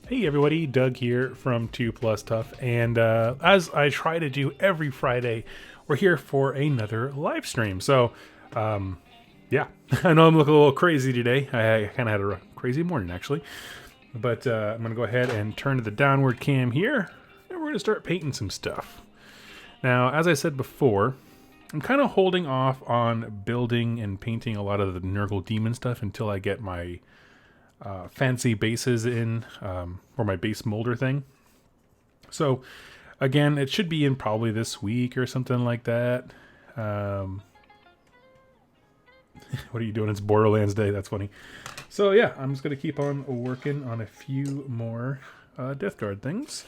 Hey everybody, Doug here from 2 Plus Tough, and as I try to do every Friday, we're here for another live stream. So, yeah, I know I'm looking a little crazy today. I kind of had a crazy morning actually, but I'm gonna go ahead and turn to the downward cam here, and we're gonna start painting some stuff. Now, as I said before, I'm kind of holding off on building and painting a lot of the Nurgle demon stuff until I get my fancy bases in, or my base molder thing. So again, it should be in probably this week or something like that. What are you doing? It's Borderlands Day. That's funny. So yeah, I'm just going to keep on working on a few more Death Guard things.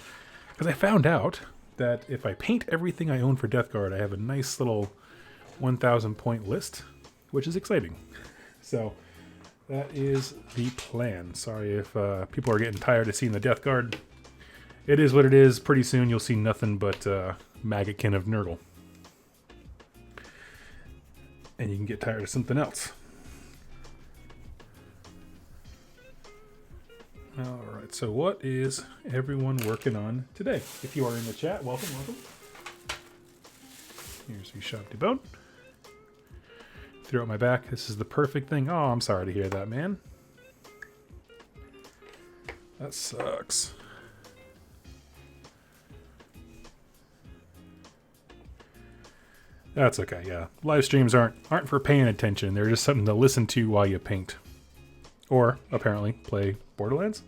Because I found out that if I paint everything I own for Death Guard, I have a nice little 1,000 point list, which is exciting. So that is the plan. Sorry if people are getting tired of seeing the Death Guard. It is what it is. Pretty soon you'll see nothing but Maggotkin of Nurgle. And you can get tired of something else. Alright, so what is everyone working on today? If you are in the chat, welcome. Here's your shop debone. Throw out my back. This is the perfect thing. Oh, I'm sorry to hear that, man. That sucks. That's okay, yeah. Live streams aren't for paying attention. They're just something to listen to while you paint. Or, apparently, play Borderlands.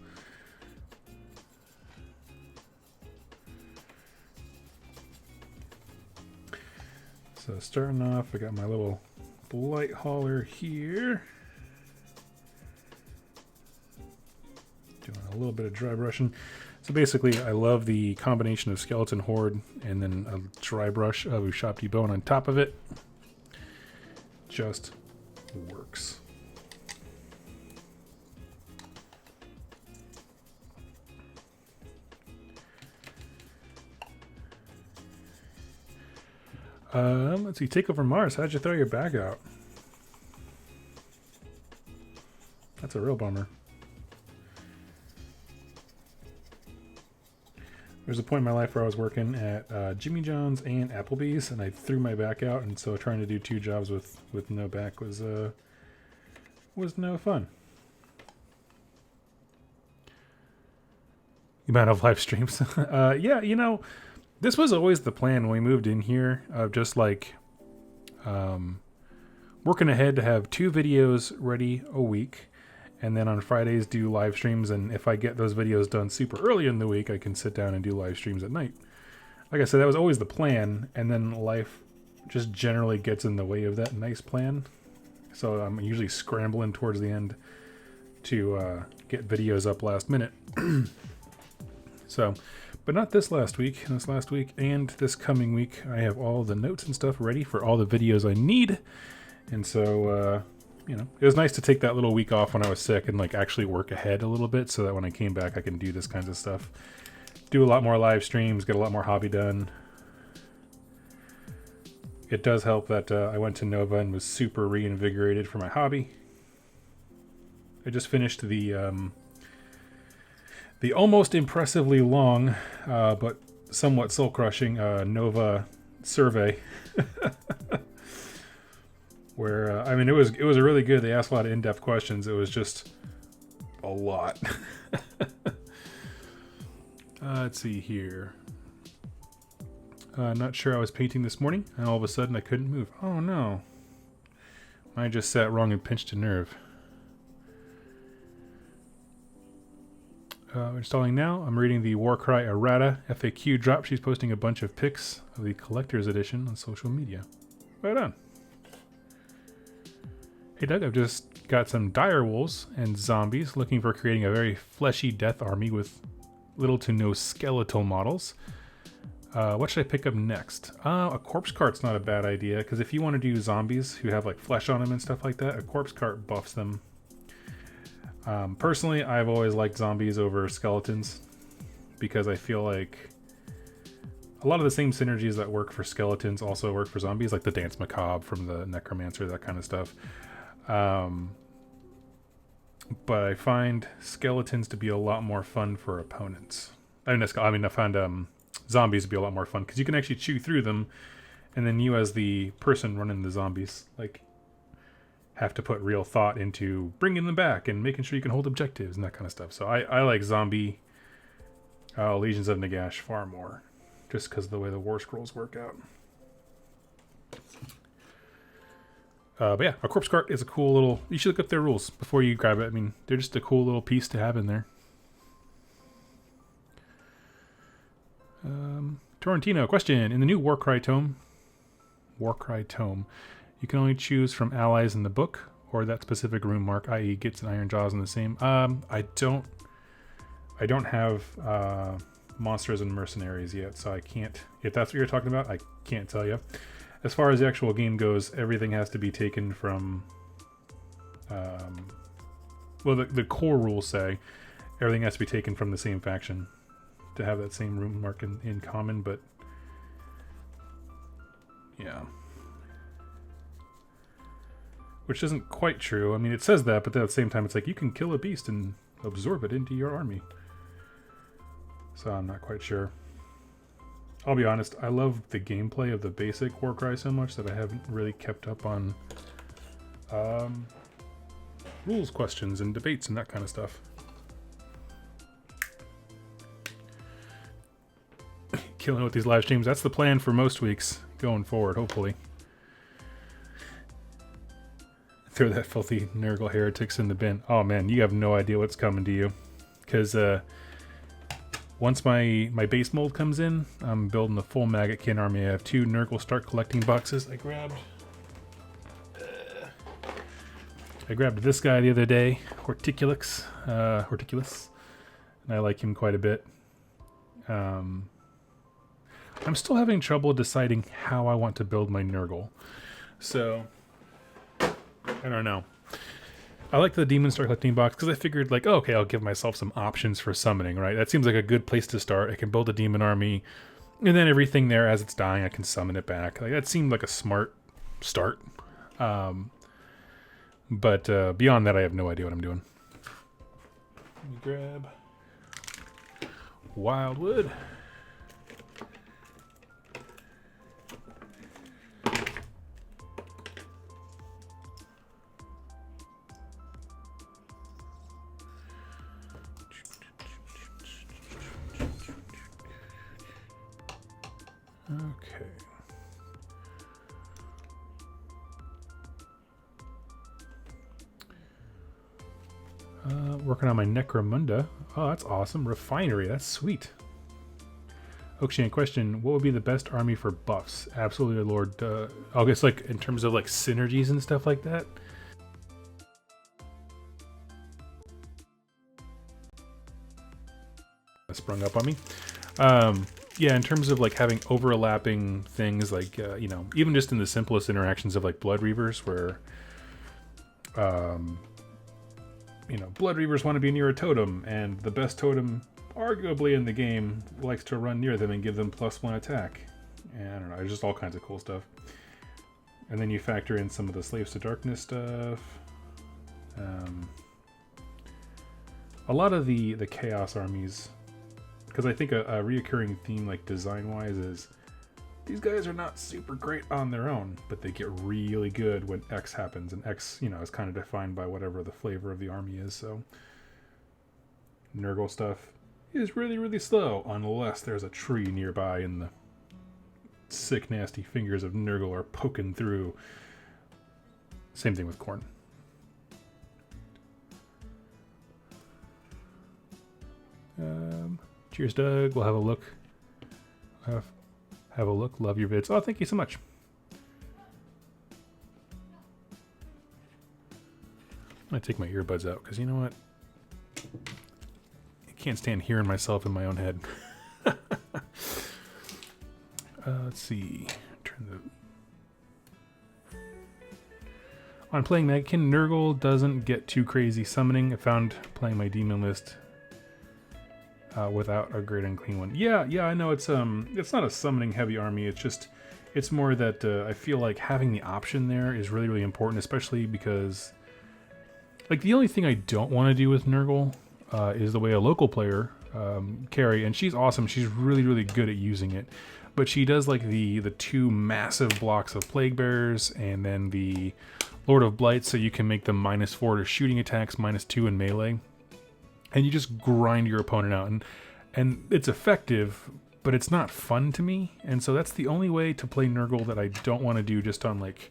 So starting off, I got my little blight hauler here. Doing a little bit of dry brushing. So basically, I love the combination of Skeleton Horde and then a dry brush of Ossiaarch Bone on top of it. Just works. Let's see. Take over Mars. How'd you throw your bag out? That's a real bummer. There's a point in my life where I was working at Jimmy John's and Applebee's, and I threw my back out, and so trying to do 2 jobs with no back was no fun. The amount of live streams. Yeah, you know, this was always the plan when we moved in here, of just like working ahead to have 2 videos ready a week, and then on Fridays do live streams, and if I get those videos done super early in the week, I can sit down and do live streams at night. Like I said, that was always the plan, and then life just generally gets in the way of that nice plan. So I'm usually scrambling towards the end to get videos up last minute. So, but not this last week. This last week and this coming week, I have all the notes and stuff ready for all the videos I need. And so, you know, it was nice to take that little week off when I was sick and like actually work ahead a little bit so that when I came back, I can do this kinds of stuff. Do a lot more live streams, get a lot more hobby done. It does help that I went to Nova and was super reinvigorated for my hobby. I just finished the almost impressively long, but somewhat soul-crushing Nova survey. Where I mean, it was really good. They asked a lot of in-depth questions. It was just a lot. Let's see here. Not sure I was painting this morning, and all of a sudden I couldn't move. Oh no! I just sat wrong and pinched a nerve. Installing now. I'm reading the Warcry Errata FAQ drop. She's posting a bunch of pics of the collector's edition on social media. Right on. Hey Doug, I've just got some dire wolves and zombies looking for creating a very fleshy death army with little to no skeletal models. What should I pick up next? A corpse cart's not a bad idea, because if you want to do zombies who have like flesh on them and stuff like that, a corpse cart buffs them. Personally, I've always liked zombies over skeletons because I feel like a lot of the same synergies that work for skeletons also work for zombies, like the Dance Macabre from the Necromancer, that kind of stuff. but I find skeletons to be a lot more fun for opponents. I found zombies to be a lot more fun because you can actually chew through them, and then you as the person running the zombies like have to put real thought into bringing them back and making sure you can hold objectives and that kind of stuff. So I like zombie Legions of Nagash far more, just because of the way the War Scrolls work out. But yeah, a corpse cart is a cool little... You should look up their rules before you grab it. I mean, they're just a cool little piece to have in there. Torrentino, question. In the new Warcry Tome, you can only choose from allies in the book or that specific rune mark, i.e. gets and Ironjawz in the same. I don't have monsters and mercenaries yet, so I can't... If that's what you're talking about, I can't tell you. As far as the actual game goes, everything has to be taken from... well, the core rules say everything has to be taken from the same faction to have that same rune mark in common, but... Yeah. Which isn't quite true. I mean, it says that, but then at the same time, it's like you can kill a beast and absorb it into your army. So I'm not quite sure. I'll be honest, I love the gameplay of the basic Warcry so much that I haven't really kept up on rules questions and debates and that kind of stuff. Killing it with these live streams. That's the plan for most weeks going forward, hopefully. Throw that filthy Nurgle heretics in the bin. Oh man, you have no idea what's coming to you. Because once my base mold comes in, I'm building the full Maggotkin army. I have 2 Nurgle start collecting boxes. I grabbed this guy the other day, Horticulus, and I like him quite a bit. I'm still having trouble deciding how I want to build my Nurgle. So, I don't know. I like the Demon Star collecting box because I figured, like, oh, okay, I'll give myself some options for summoning, right? That seems like a good place to start. I can build a demon army, and then everything there as it's dying, I can summon it back. Like, that seemed like a smart start. But beyond that, I have no idea what I'm doing. Let me grab Wildwood. Okay. Working on my Necromunda. Oh, that's awesome. Refinery, that's sweet. Oakshan, question, what would be the best army for buffs? Absolutely, Lord. I guess, like, in terms of, like, synergies and stuff like that? That sprung up on me. Yeah, in terms of, like, having overlapping things, like, you know, even just in the simplest interactions of, like, Blood Reavers, where, you know, Blood Reavers want to be near a totem, and the best totem, arguably in the game, likes to run near them and give them +1 attack. And I don't know, there's just all kinds of cool stuff. And then you factor in some of the Slaves to Darkness stuff. A lot of the Chaos armies, because I think a reoccurring theme, like design-wise, is these guys are not super great on their own, but they get really good when X happens, and X, you know, is kind of defined by whatever the flavor of the army is. So Nurgle stuff is really, really slow unless there's a tree nearby and the sick, nasty fingers of Nurgle are poking through. Same thing with Khorne. Cheers, Doug. We'll have a look. Have a look. Love your vids. Oh, thank you so much. I'm going to take my earbuds out because you know what? I can't stand hearing myself in my own head. Let's see. On playing Maggotkin, Nurgle doesn't get too crazy summoning. I found playing my demon list without a great unclean one. Yeah, I know it's not a summoning heavy army. It's more that I feel like having the option there is really, really important, especially because Like, the only thing I don't want to do with Nurgle is the way a local player, Carrie, and she's awesome. She's really, really good at using it. But she does, like, the two massive blocks of Plague Bearers and then the Lord of Blight, so you can make them -4 to shooting attacks, -2 in melee. And you just grind your opponent out. And it's effective, but it's not fun to me. And so that's the only way to play Nurgle that I don't want to do just on, like...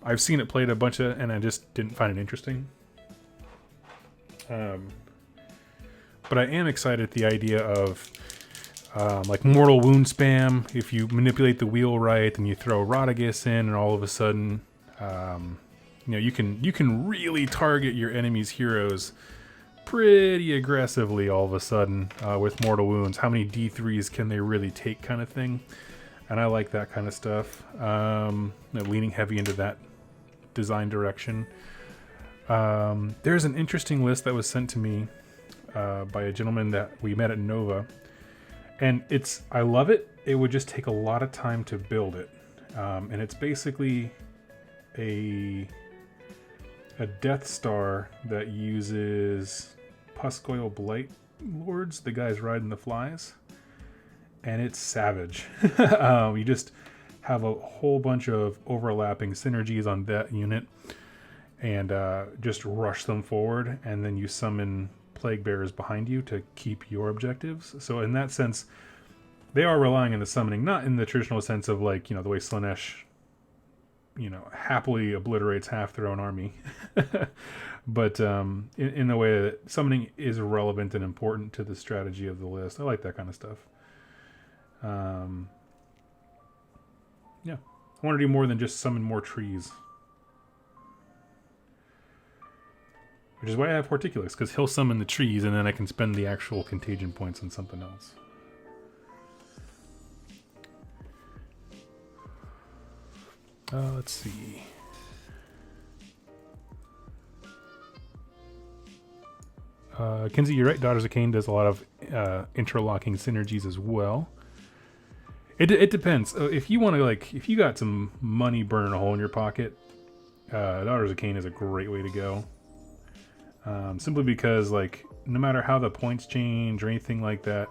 I've seen it played a bunch of, and I just didn't find it interesting. But I am excited at the idea of like mortal wound spam. If you manipulate the wheel right, and you throw Rodagus in, and all of a sudden, you know, you can really target your enemy's heroes pretty aggressively all of a sudden with mortal wounds. How many D3s can they really take, kind of thing? And I like that kind of stuff. Leaning heavy into that design direction. There's an interesting list that was sent to me by a gentleman that we met at Nova, and I love it. It would just take a lot of time to build it, and it's basically a Death Star that uses Puscoil Blight Lords, the guys riding the flies, and it's savage. You just have a whole bunch of overlapping synergies on that unit, and just rush them forward, and then you summon Plague Bearers behind you to keep your objectives. So in that sense, they are relying on the summoning, not in the traditional sense of, like, you know, the way Slaanesh, you know, happily obliterates half their own army, but in the way that summoning is relevant and important to the strategy of the list. I like that kind of stuff. Yeah, I want to do more than just summon more trees. Which is why I have Horticulus, because he'll summon the trees, and then I can spend the actual contagion points on something else. Let's see. Kinsey, you're right. Daughters of Cain does a lot of interlocking synergies as well. It depends. If you want to, like, if you got some money burning a hole in your pocket, Daughters of Cain is a great way to go. Simply because, like, no matter how the points change or anything like that,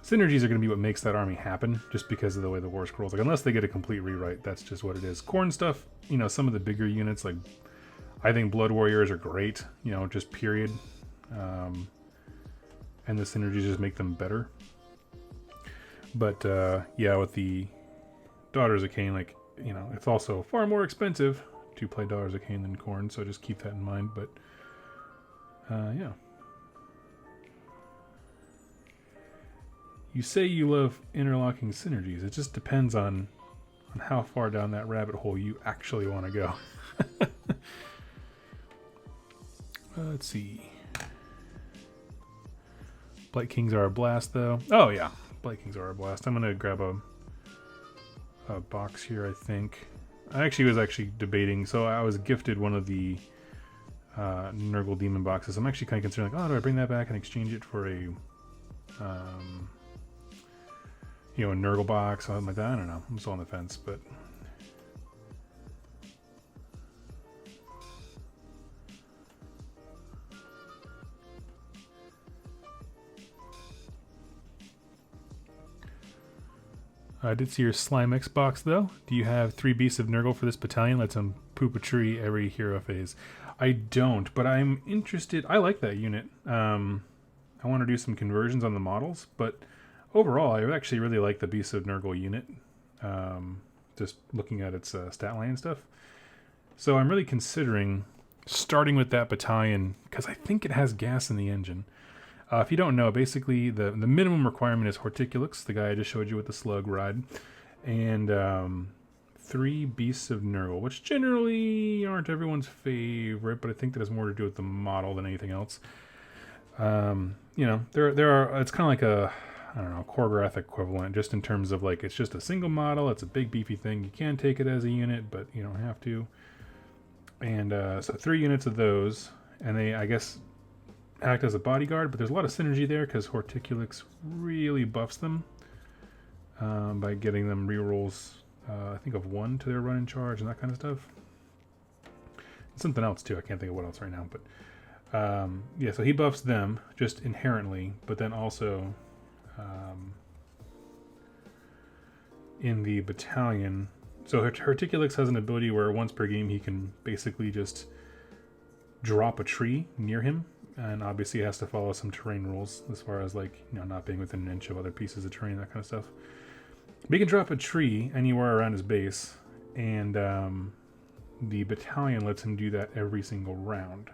synergies are going to be what makes that army happen, just because of the way the war scrolls. Like, unless they get a complete rewrite, that's just what it is. Khorne stuff, you know, some of the bigger units, like, I think Blood Warriors are great, you know, just period. And the synergies just make them better. But, yeah, with the Daughters of Cain, like, you know, it's also far more expensive to play Daughters of Cain than Khorne, so just keep that in mind. But, yeah. You say you love interlocking synergies. It just depends on how far down that rabbit hole you actually want to go. Let's see. Blight Kings are a blast, though. Oh, yeah. Blight Kings are a blast. I'm going to grab a box here, I think. I actually was debating. So I was gifted one of the Nurgle Demon boxes. I'm actually kind of concerned, like, oh, do I bring that back and exchange it for a, you know, a Nurgle box, something like that? I don't know. I'm still on the fence, but... I did see your Slime X box, though. Do you have 3 Beasts of Nurgle for this battalion? Lets them poop a tree every hero phase. I don't, but I'm interested. I like that unit. I want to do some conversions on the models, but overall, I actually really like the Beasts of Nurgle unit. Just looking at its stat line and stuff. So I'm really considering starting with that battalion, because I think it has gas in the engine. If you don't know, basically the minimum requirement is Horticulus, the guy I just showed you with the slug ride, and 3 Beasts of Nurgle, which generally aren't everyone's favorite, but I think that has more to do with the model than anything else. You know, there are. It's kind of like a, I don't know, choreographic equivalent, just in terms of, like, it's just a single model. It's a big beefy thing. You can take it as a unit, but you don't have to. And so 3 units of those, and they, I guess, act as a bodyguard, but there's a lot of synergy there because Horticulus really buffs them by getting them rerolls, I think, of 1 to their run in charge and that kind of stuff. something else too. I can't think of what else right now, but yeah. So he buffs them just inherently, but then also in the battalion. So Herticulix has an ability where once per game he can basically just drop a tree near him, and obviously he has to follow some terrain rules as far as like, you know, not being within an inch of other pieces of terrain, that kind of stuff. But he can drop a tree anywhere around his base, and the battalion lets him do that every single round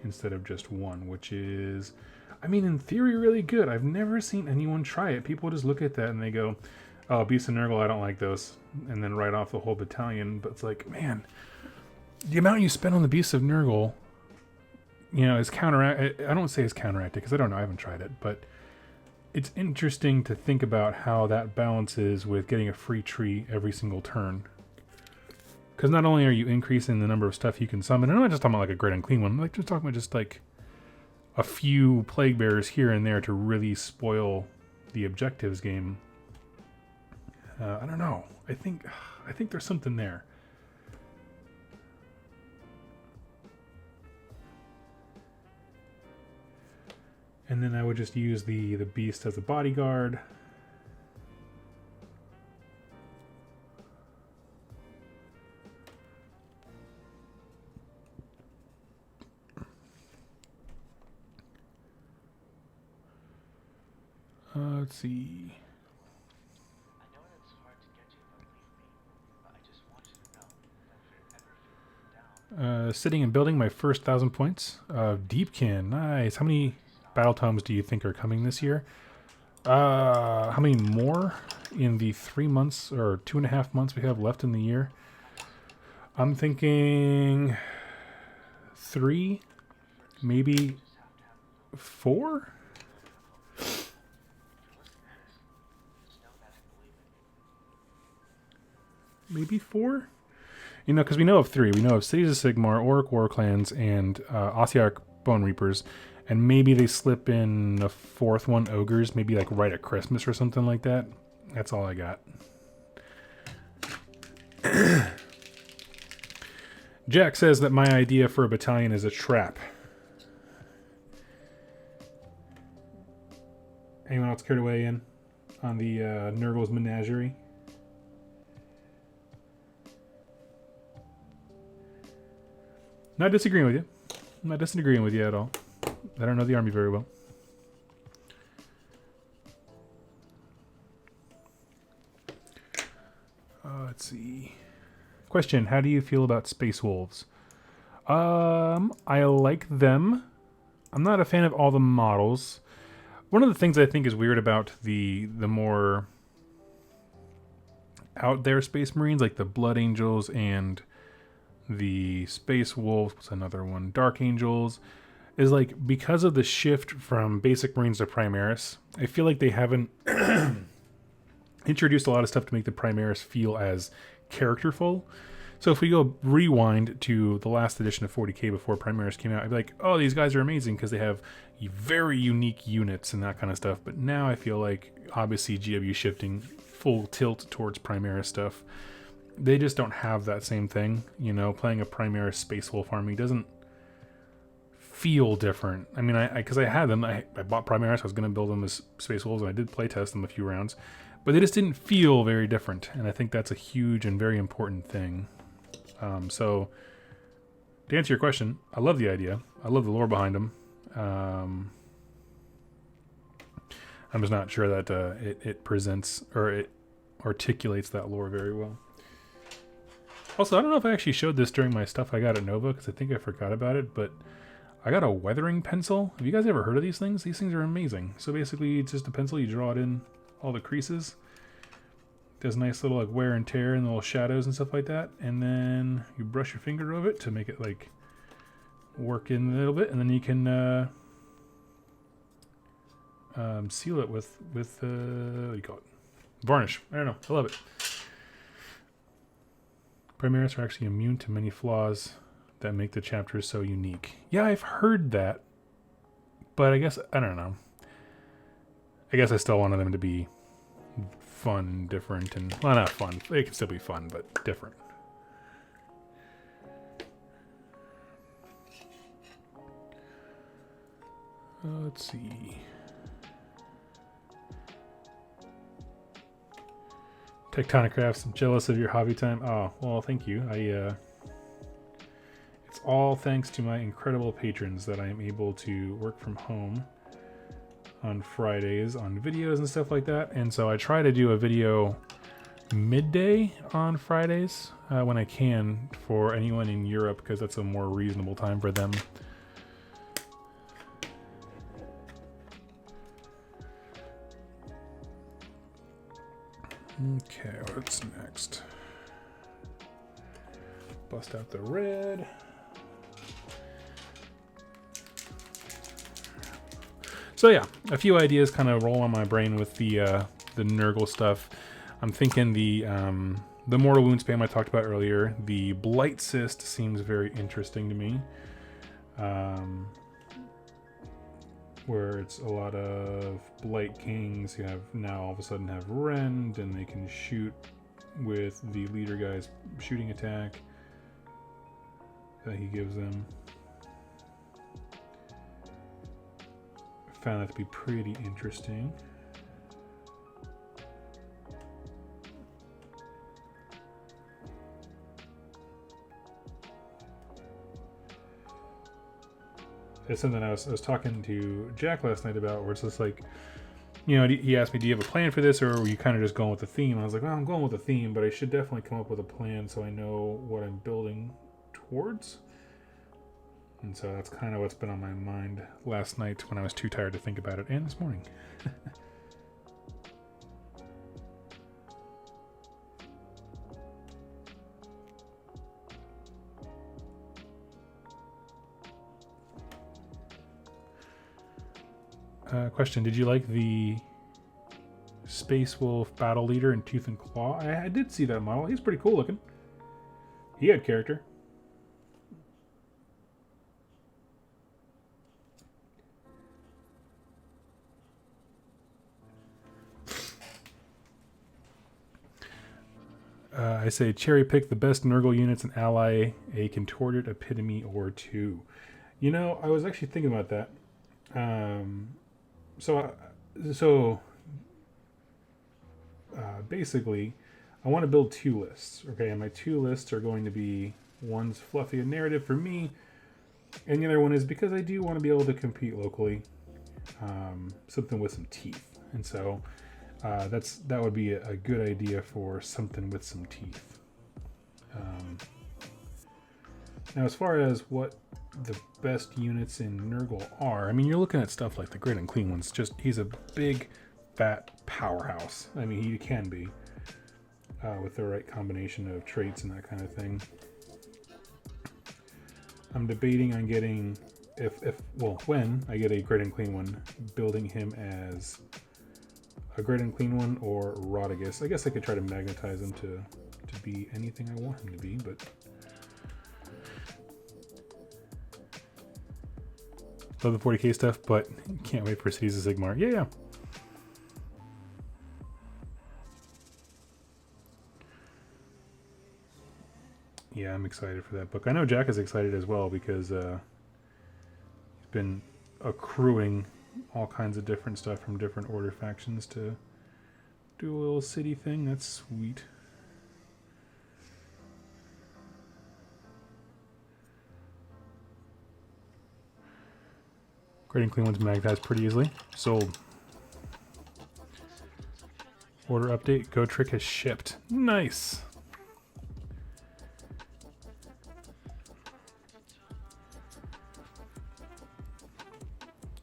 instead of just one, which is, I mean, in theory, really good. I've never seen anyone try it. People just look at that and they go, oh, Beast of Nurgle, I don't like those, and then write off the whole battalion. But it's like, man, the amount you spend on the Beast of Nurgle, you know, is I don't say it's counteracted because I don't know, I haven't tried it, but it's interesting to think about how that balances with getting a free tree every single turn. Because not only are you increasing the number of stuff you can summon, and I'm not just talking about like a great unclean one, I'm like just talking about just like a few plague bearers here and there to really spoil the objectives game. I don't know. I think there's something there. And then I would just use the beast as a bodyguard. Let's see. I know it's hard to get to, but believe me, I just want you to know that if you're ever feeling down. Sitting and building my first 1,000 points. Deepkin, nice. How many battle tomes do you think are coming this year? How many more in the 3 months or 2.5 months we have left in the year? I'm thinking 3, maybe 4. Maybe 4? You know, because we know of 3. We know of Cities of Sigmar, Orc War Clans, and Ossiaarch Bonereapers. And maybe they slip in a 4th one, Ogres, maybe like right at Christmas or something like that. That's all I got. Jack says that my idea for a battalion is a trap. Anyone else care to weigh in on the Nurgle's Menagerie? Not disagreeing with you. I'm not disagreeing with you at all. I don't know the army very well. Let's see. Question: how do you feel about Space Wolves? I like them. I'm not a fan of all the models. One of the things I think is weird about the more out there Space Marines, like the Blood Angels and the Space Wolves, what's another one? Dark Angels, is like because of the shift from Basic Marines to Primaris, I feel like they haven't introduced a lot of stuff to make the Primaris feel as characterful. So if we go rewind to the last edition of 40k before Primaris came out, I'd be like, oh, these guys are amazing because they have very unique units and that kind of stuff. But now I feel like, obviously GW shifting full tilt towards Primaris stuff, they just don't have that same thing. You know, playing a Primaris Space Wolf army doesn't feel different. I mean, because I had them, I bought Primaris, I was going to build them as Space Wolves, and I did play test them a few rounds, but they just didn't feel very different, and I think that's a huge and very important thing. So, to answer your question, I love the idea. I love the lore behind them. I'm just not sure that it presents, or it articulates that lore very well. Also, I don't know if I actually showed this during my stuff I got at Nova, because I think I forgot about it, but I got a weathering pencil. Have you guys ever heard of these things? These things are amazing. So basically, it's just a pencil. You draw it in all the creases. Does nice little like wear and tear and little shadows and stuff like that. And then you brush your finger over it to make it like work in a little bit. And then you can seal it with what do you call it? Varnish. I don't know. I love it. Primaris are actually immune to many flaws that make the chapters so unique. Yeah, I've heard that, but I guess, I don't know. I guess I still wanted them to be fun, different, and, well, not fun. They can still be fun, but different. Let's see. Tectonic Crafts, I'm jealous of your hobby time. Oh, well, thank you. It's all thanks to my incredible patrons that I am able to work from home on Fridays on videos and stuff like that. And so I try to do a video midday on Fridays when I can for anyone in Europe, because that's a more reasonable time for them. Okay, what's next? Bust out the red. So yeah, a few ideas kind of roll on my brain with the Nurgle stuff. I'm thinking the Mortal Wound spam I talked about earlier. The Blight Cyst seems very interesting to me. Where it's a lot of Blight Kings who have now all of a sudden have Rend, and they can shoot with the leader guy's shooting attack that he gives them. I found that to be pretty interesting. It's something I was talking to Jack last night about, where it's just like, you know, he asked me, do you have a plan for this, or were you kind of just going with the theme? I was like, well, I'm going with the theme, but I should definitely come up with a plan so I know what I'm building towards. And so that's kind of what's been on my mind last night when I was too tired to think about it, and this morning. Question, did you like the Space Wolf Battle Leader in Tooth and Claw? I did see that model. He's pretty cool looking. He had character. I say cherry pick the best Nurgle units and ally a contorted epitome or two. You know, I was actually thinking about that. Basically, I want to build two lists. Okay, and my two lists are going to be, one's fluffy and narrative for me, and the other one is because I do want to be able to compete locally, something with some teeth. And so that would be a good idea for something with some teeth. Now, as far as what the best units in Nurgle are, I mean, you're looking at stuff like the Great and Clean Ones. Just, he's a big, fat powerhouse. I mean, he can be with the right combination of traits and that kind of thing. I'm debating on getting, when I get a Great and Clean One, building him as a Great and Clean One or Rodigus. I guess I could try to magnetize him to be anything I want him to be, but love the 40k stuff, but can't wait for Cities of Sigmar. Yeah. Yeah, I'm excited for that book. I know Jack is excited as well because he's been accruing all kinds of different stuff from different order factions to do a little city thing. That's sweet. Great and Clean One's magnetized pretty easily. Sold. Order update. Go Trick has shipped. Nice.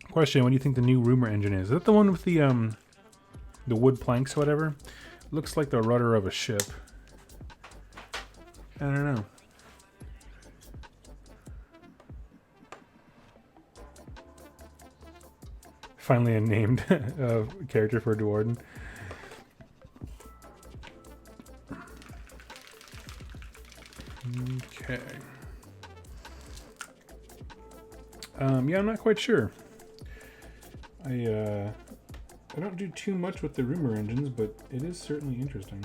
Question, what do you think the new rumor engine is? Is that the one with the wood planks or whatever? Looks like the rudder of a ship. I don't know. Finally a named character for Dwarden. Okay. Yeah, I'm not quite sure. I don't do too much with the rumor engines, but it is certainly interesting.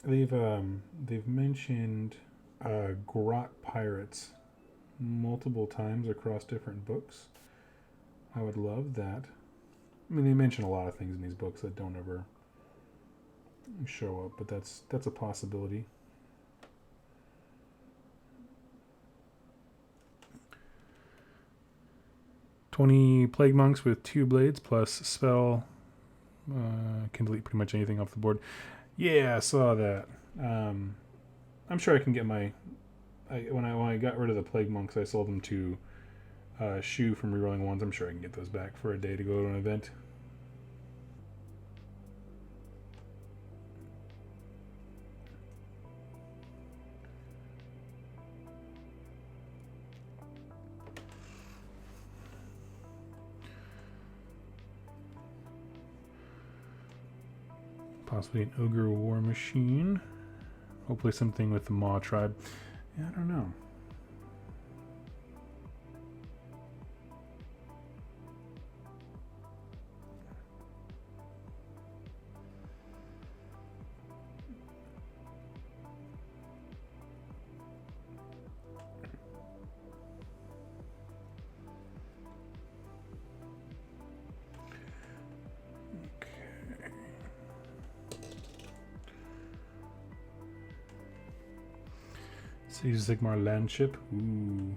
They've mentioned grot pirates multiple times across different books. I would love that. I mean, they mention a lot of things in these books that don't ever show up, but that's a possibility. "20 plague monks with 2 blades plus spell can delete pretty much anything off the board." Yeah, I saw that. I'm sure I can get my. When I got rid of the plague monks, I sold them to Shu from Rerolling Ones. I'm sure I can get those back for a day to go to an event. Possibly an ogre war machine. Hopefully something with the Maw tribe. Yeah, I don't know. Sea Sigmar land ship. Ooh,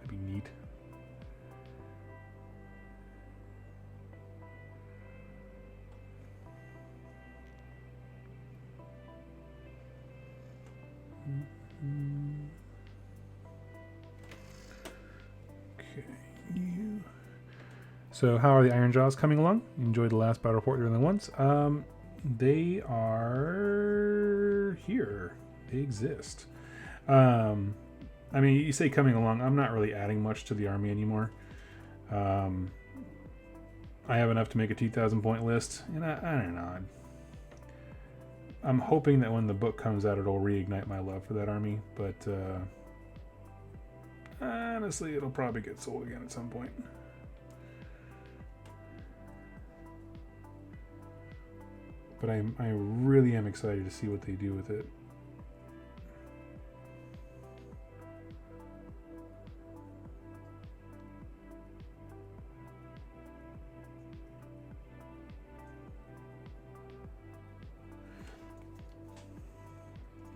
that'd be neat. Okay. So, how are the Ironjawz coming along? You enjoyed the last battle report during the ones? They are here. They exist. I mean, you say coming along. I'm not really adding much to the army anymore. I have enough to make a 2,000 point list, and I don't know. I'm hoping that when the book comes out, it'll reignite my love for that army. But honestly, it'll probably get sold again at some point. But I really am excited to see what they do with it.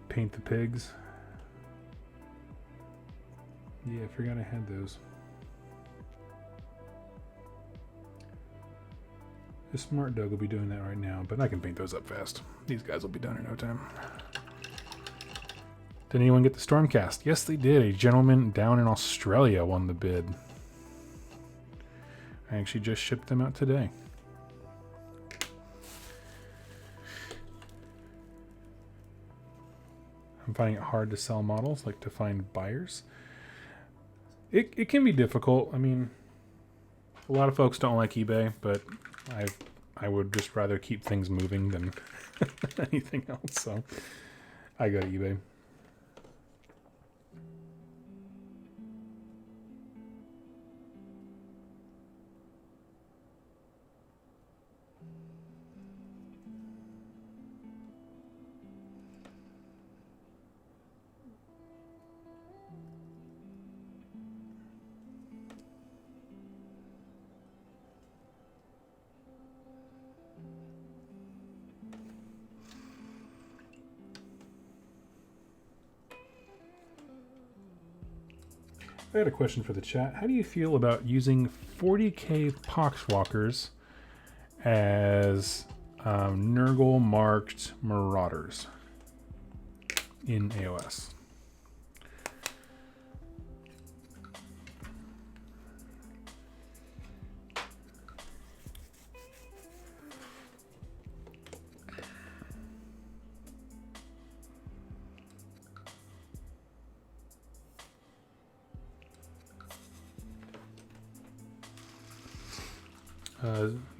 Paint the pigs. Yeah, I forgot I had those. The smart dog will be doing that right now, but I can paint those up fast. These guys will be done in no time. Did anyone get the Stormcast? Yes, they did. A gentleman down in Australia won the bid. I actually just shipped them out today. I'm finding it hard to sell models, like to find buyers. It can be difficult. I mean, a lot of folks don't like eBay, but I would just rather keep things moving than anything else. So I go to eBay. I had a question for the chat. How do you feel about using 40k Poxwalkers as Nurgle marked Marauders in AOS?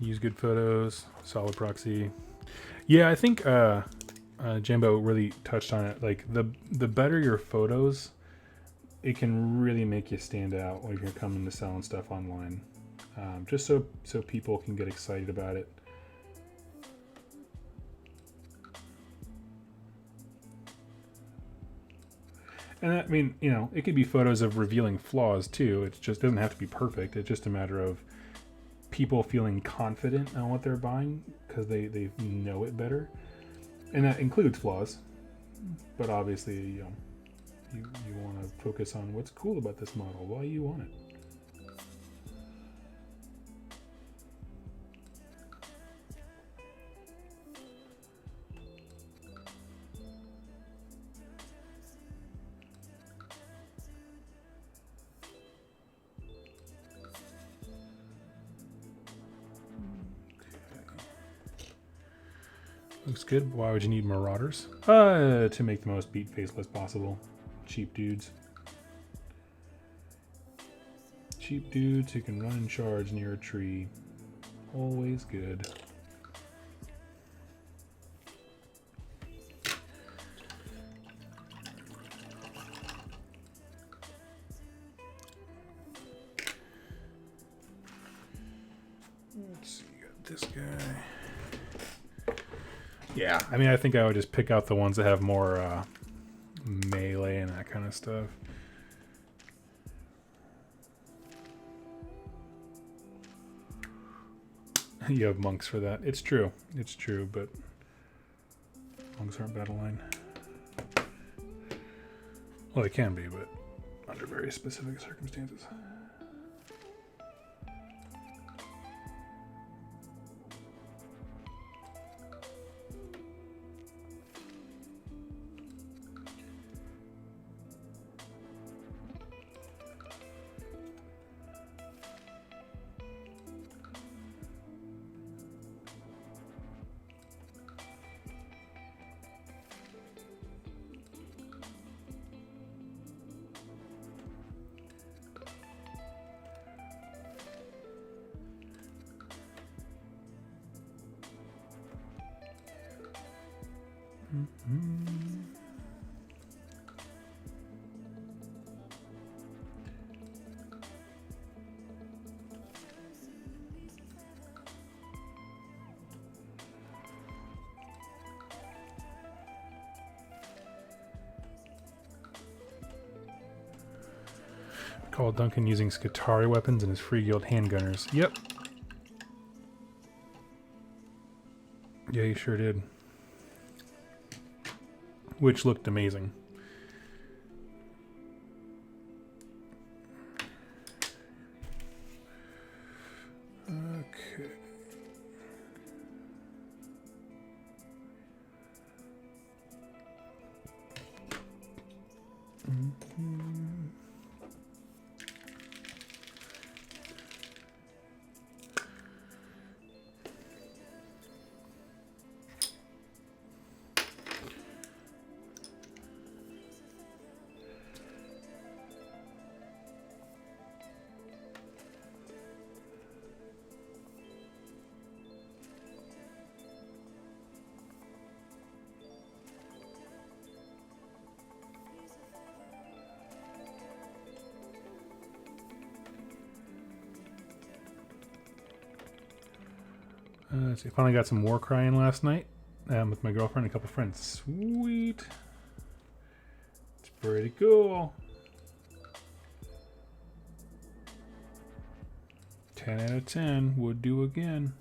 Use good photos, solid proxy. Yeah, I think Jambo really touched on it. Like the better your photos, it can really make you stand out when you're coming to selling stuff online. Just so people can get excited about it. And I mean, you know, it could be photos of revealing flaws too. It just doesn't have to be perfect. It's just a matter of people feeling confident on what they're buying because they know it better. And that includes flaws. But obviously, you know, you want to focus on what's cool about this model, why you want it. Looks good. Why would you need Marauders? To make the most beat faceless possible. Cheap dudes. Cheap dudes who can run and charge near a tree. Always good. Let's see, got this guy. Yeah, I mean, I think I would just pick out the ones that have more melee and that kind of stuff. You have monks for that. It's true. It's true, but monks aren't battle line. Well, they can be, but under very specific circumstances. Call Duncan using Skitarii weapons and his free guild handgunners. Yep. Yeah, he sure did. Which looked amazing. Okay. Let's see, finally got some war crying last night with my girlfriend and a couple friends. Sweet. It's pretty cool. 10 out of 10 would do again.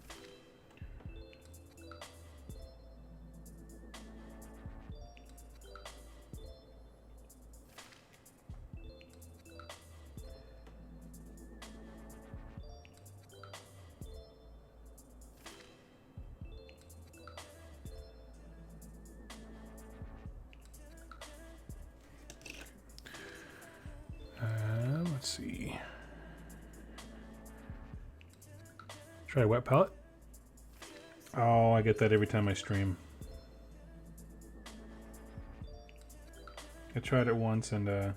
Let's see. Try wet palette. Oh, I get that every time I stream. I tried it once and I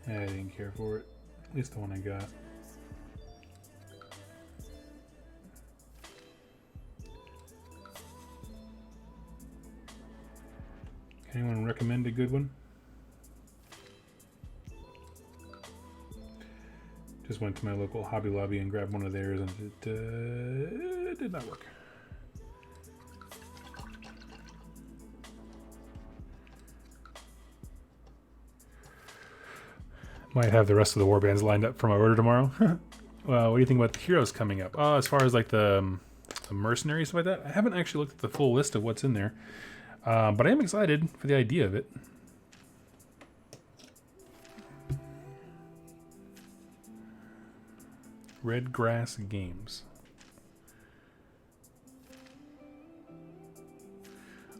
didn't care for it. At least the one I got. Can anyone recommend a good one? Just went to my local Hobby Lobby and grabbed one of theirs, and it did not work. Might have the rest of the warbands lined up for my order tomorrow. Well, what do you think about the heroes coming up? As far as like the mercenaries stuff like that, I haven't actually looked at the full list of what's in there, but I am excited for the idea of it. Red Grass Games.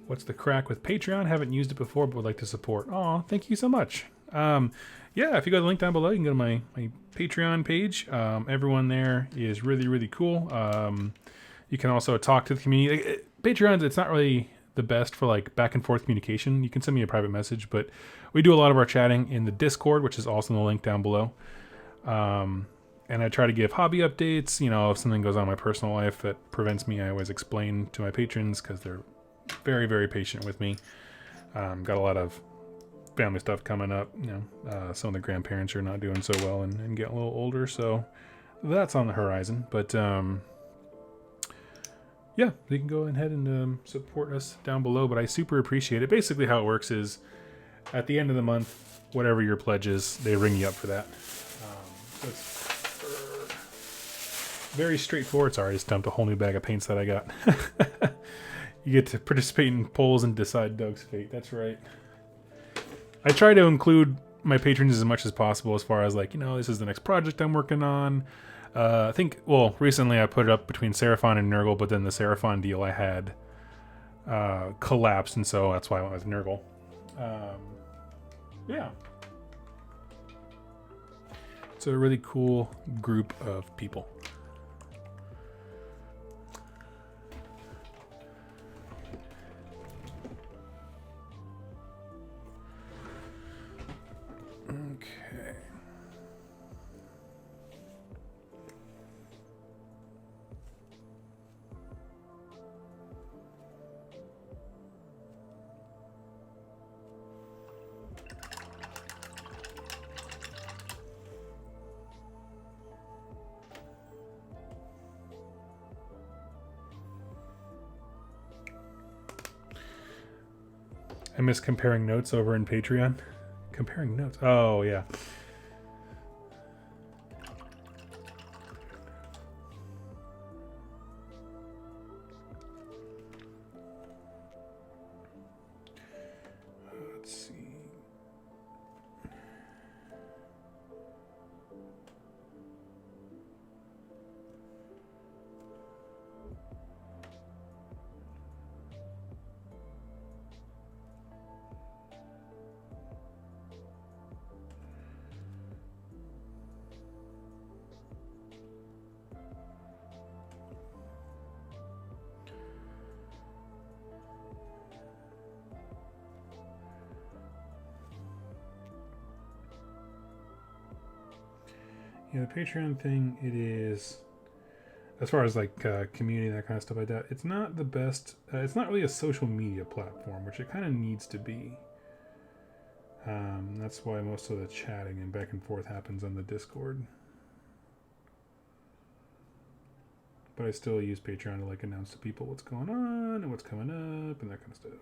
What's the crack with Patreon? Haven't used it before, but would like to support. Oh, thank you so much. Yeah, if you go to the link down below, you can go to my Patreon page. Everyone there is really, really cool. You can also talk to the community. Patreon, it's not really the best for like back and forth communication. You can send me a private message, but we do a lot of our chatting in the Discord, which is also in the link down below. And I try to give hobby updates. You know, if something goes on in my personal life that prevents me, I always explain to my patrons because they're very, very patient with me. Got a lot of family stuff coming up. You know, some of the grandparents are not doing so well and getting a little older, so that's on the horizon. But yeah, you can go ahead and support us down below. But I super appreciate it. Basically, how it works is at the end of the month, whatever your pledge is, they ring you up for that. So it's very straightforward. Sorry, I just dumped a whole new bag of paints that I got. You get to participate in polls and decide Doug's fate. That's right. I try to include my patrons as much as possible as far as like, you know, this is the next project I'm working on. I think, well, recently I put it up between Seraphon and Nurgle, but then the Seraphon deal I had collapsed, and so that's why I went with Nurgle. Yeah. It's a really cool group of people. Okay. I miss comparing notes over in Patreon. Comparing notes. Oh, yeah. Let's see. Yeah, the Patreon thing, it is, as far as like community, that kind of stuff like that, it's not the best. It's not really a social media platform, which it kind of needs to be. That's why most of the chatting and back and forth happens on the Discord. But I still use Patreon to like announce to people what's going on and what's coming up and that kind of stuff.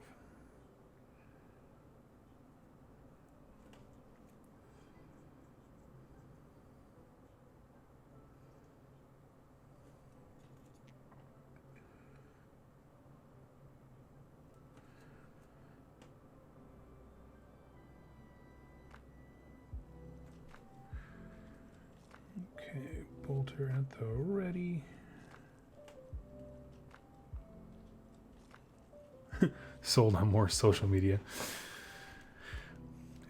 Okay, bolter at the ready. Sold on more social media.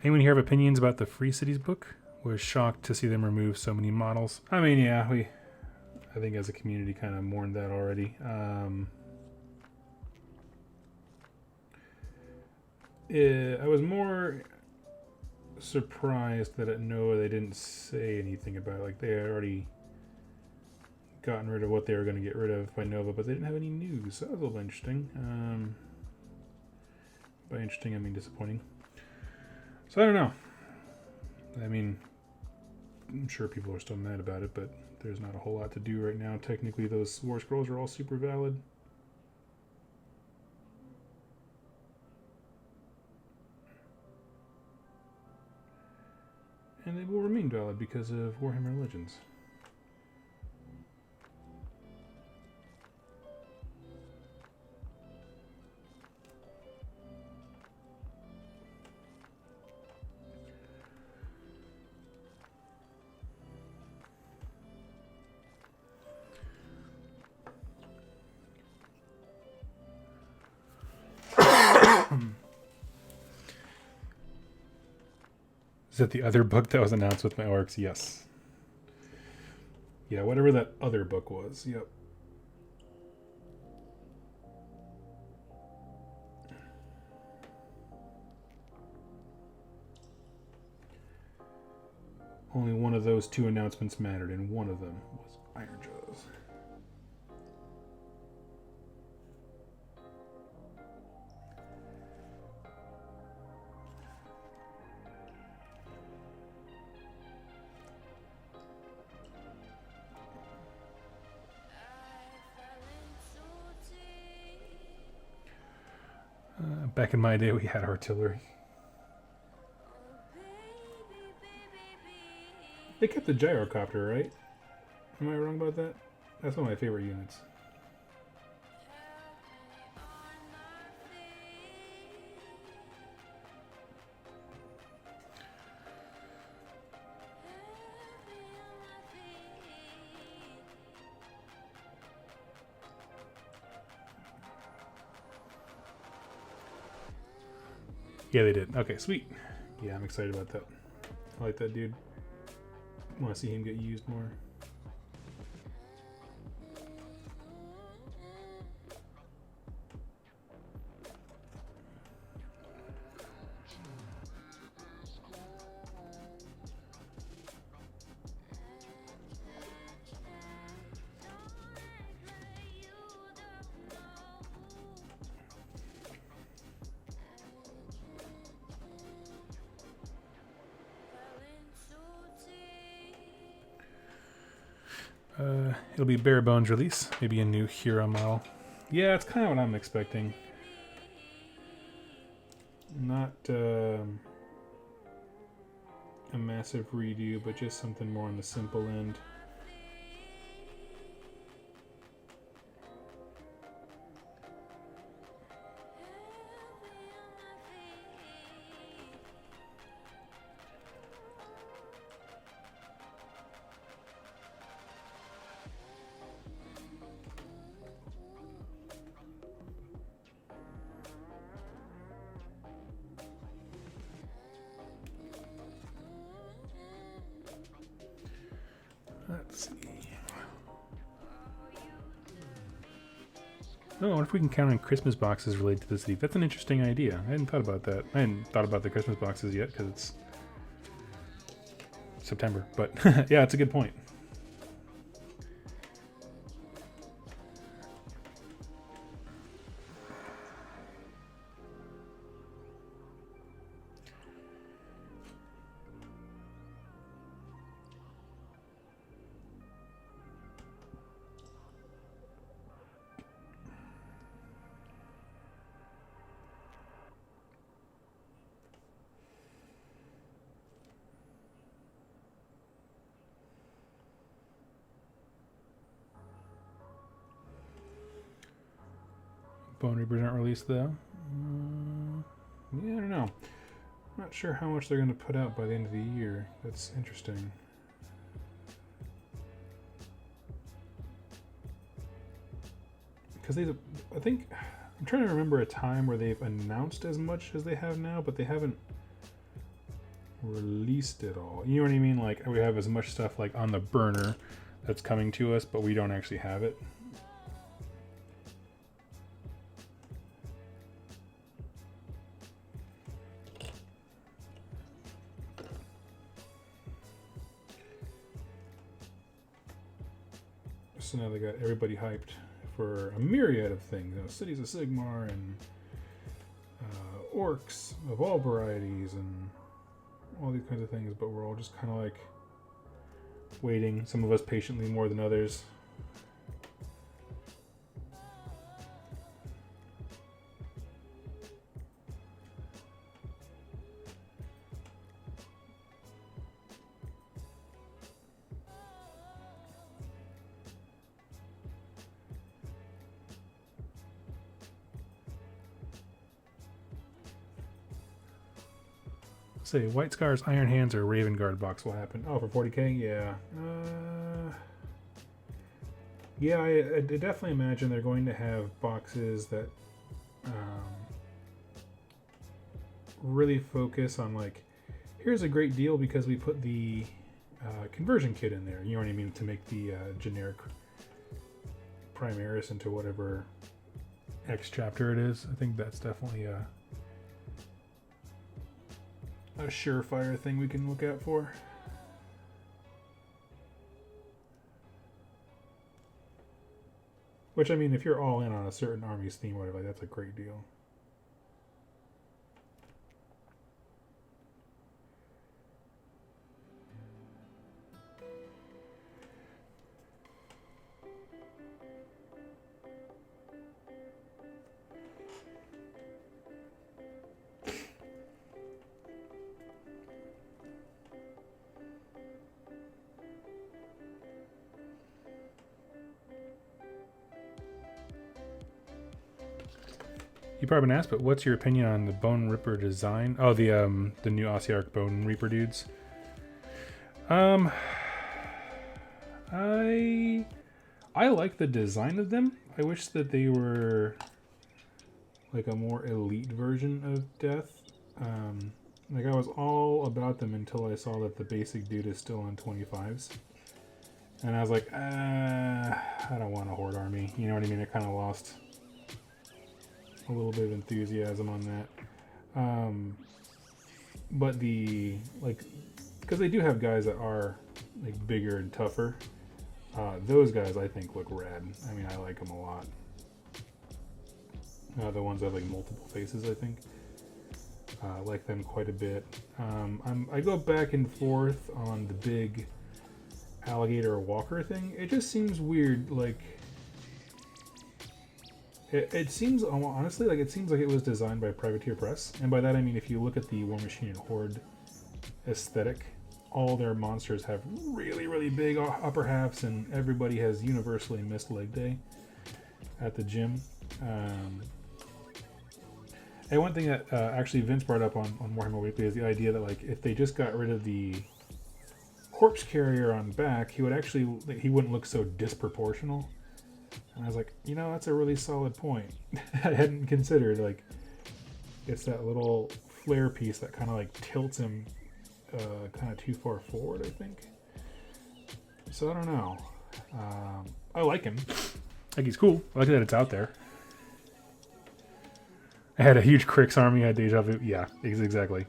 Anyone here have opinions about the Free Cities book? Was shocked to see them remove so many models. I mean, yeah, I think as a community kind of mourned that already. I was more surprised that at Nova they didn't say anything about it. Like they had already gotten rid of what they were going to get rid of by Nova, but they didn't have any news. So that was a little interesting. By interesting, I mean disappointing. So I don't know. I mean, I'm sure people are still mad about it, but there's not a whole lot to do right now. Technically, those War Scrolls are all super valid. And they will remain valid because of Warhammer Legends. Is that the other book that was announced with my orcs? Yes. Yeah, whatever that other book was. Yep. Only one of those two announcements mattered, and one of them was Ironjawz. Back in my day, we had artillery. They kept the gyrocopter, right? Am I wrong about that? That's one of my favorite units. Yeah, they did. Okay, sweet. Yeah, I'm excited about that. I like that dude. I want to see him get used more. It'll be bare bones release, maybe a new hero model. Yeah, it's kind of what I'm expecting. Not a massive redo, but just something more on the simple end. Let's see. Oh, what if we can count on Christmas boxes related to the city? That's an interesting idea. I hadn't thought about that. I hadn't thought about the Christmas boxes yet because it's September. But yeah, it's a good point. Bonereapers aren't released though. Yeah, I don't know. I'm not sure how much they're going to put out by the end of the year. That's interesting. Because I think, I'm trying to remember a time where they've announced as much as they have now, but they haven't released it all. You know what I mean? Like, we have as much stuff like on the burner that's coming to us, but we don't actually have it. So now they got everybody hyped for a myriad of things. You know, Cities of Sigmar and orcs of all varieties and all these kinds of things, but we're all just kind of like waiting, some of us patiently more than others. say White Scars, Iron Hands, or Raven Guard box will happen. Oh, for 40k, yeah. Yeah, I definitely imagine they're going to have boxes that really focus on like, here's a great deal because we put the conversion kit in there. You know what I mean? To make the generic Primaris into whatever X chapter it is. I think that's definitely a surefire thing we can look out for. Which, I mean, if you're all in on a certain army's theme or whatever, that's a great deal. You probably been asked, but what's your opinion on the Bonereaper design? Oh, the new Ossiaarch Bonereaper dudes. I like the design of them. I wish that they were like a more elite version of Death. Like I was all about them until I saw that the basic dude is still on 25s. And I was like, I don't want a Horde army. You know what I mean? I kind of lost a little bit of enthusiasm on that. But the, like, because they do have guys that are like bigger and tougher. Those guys I think look rad. I mean, I like them a lot. The ones that have like multiple faces, I think. I like them quite a bit. I go back and forth on the big alligator walker thing. It just seems weird, like it seems, honestly, like it seems like it was designed by Privateer Press, and by that I mean if you look at the War Machine and Horde aesthetic, all their monsters have really, really big upper halves, and everybody has universally missed leg day at the gym. And one thing that actually Vince brought up on Warhammer Weekly is the idea that like if they just got rid of the corpse carrier on back, he wouldn't look so disproportional. And I was like, you know, that's a really solid point. I hadn't considered, like, it's that little flare piece that kind of like tilts him kind of too far forward, I think. So I don't know. I like him. Like, he's cool. I like that it's out there. I had a huge Crix army, I had Deja Vu. Yeah, exactly.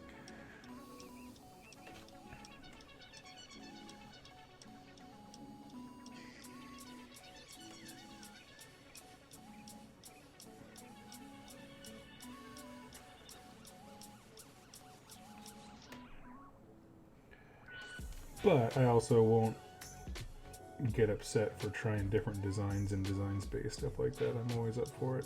But I also won't get upset for trying different designs and design space, stuff like that. I'm always up for it.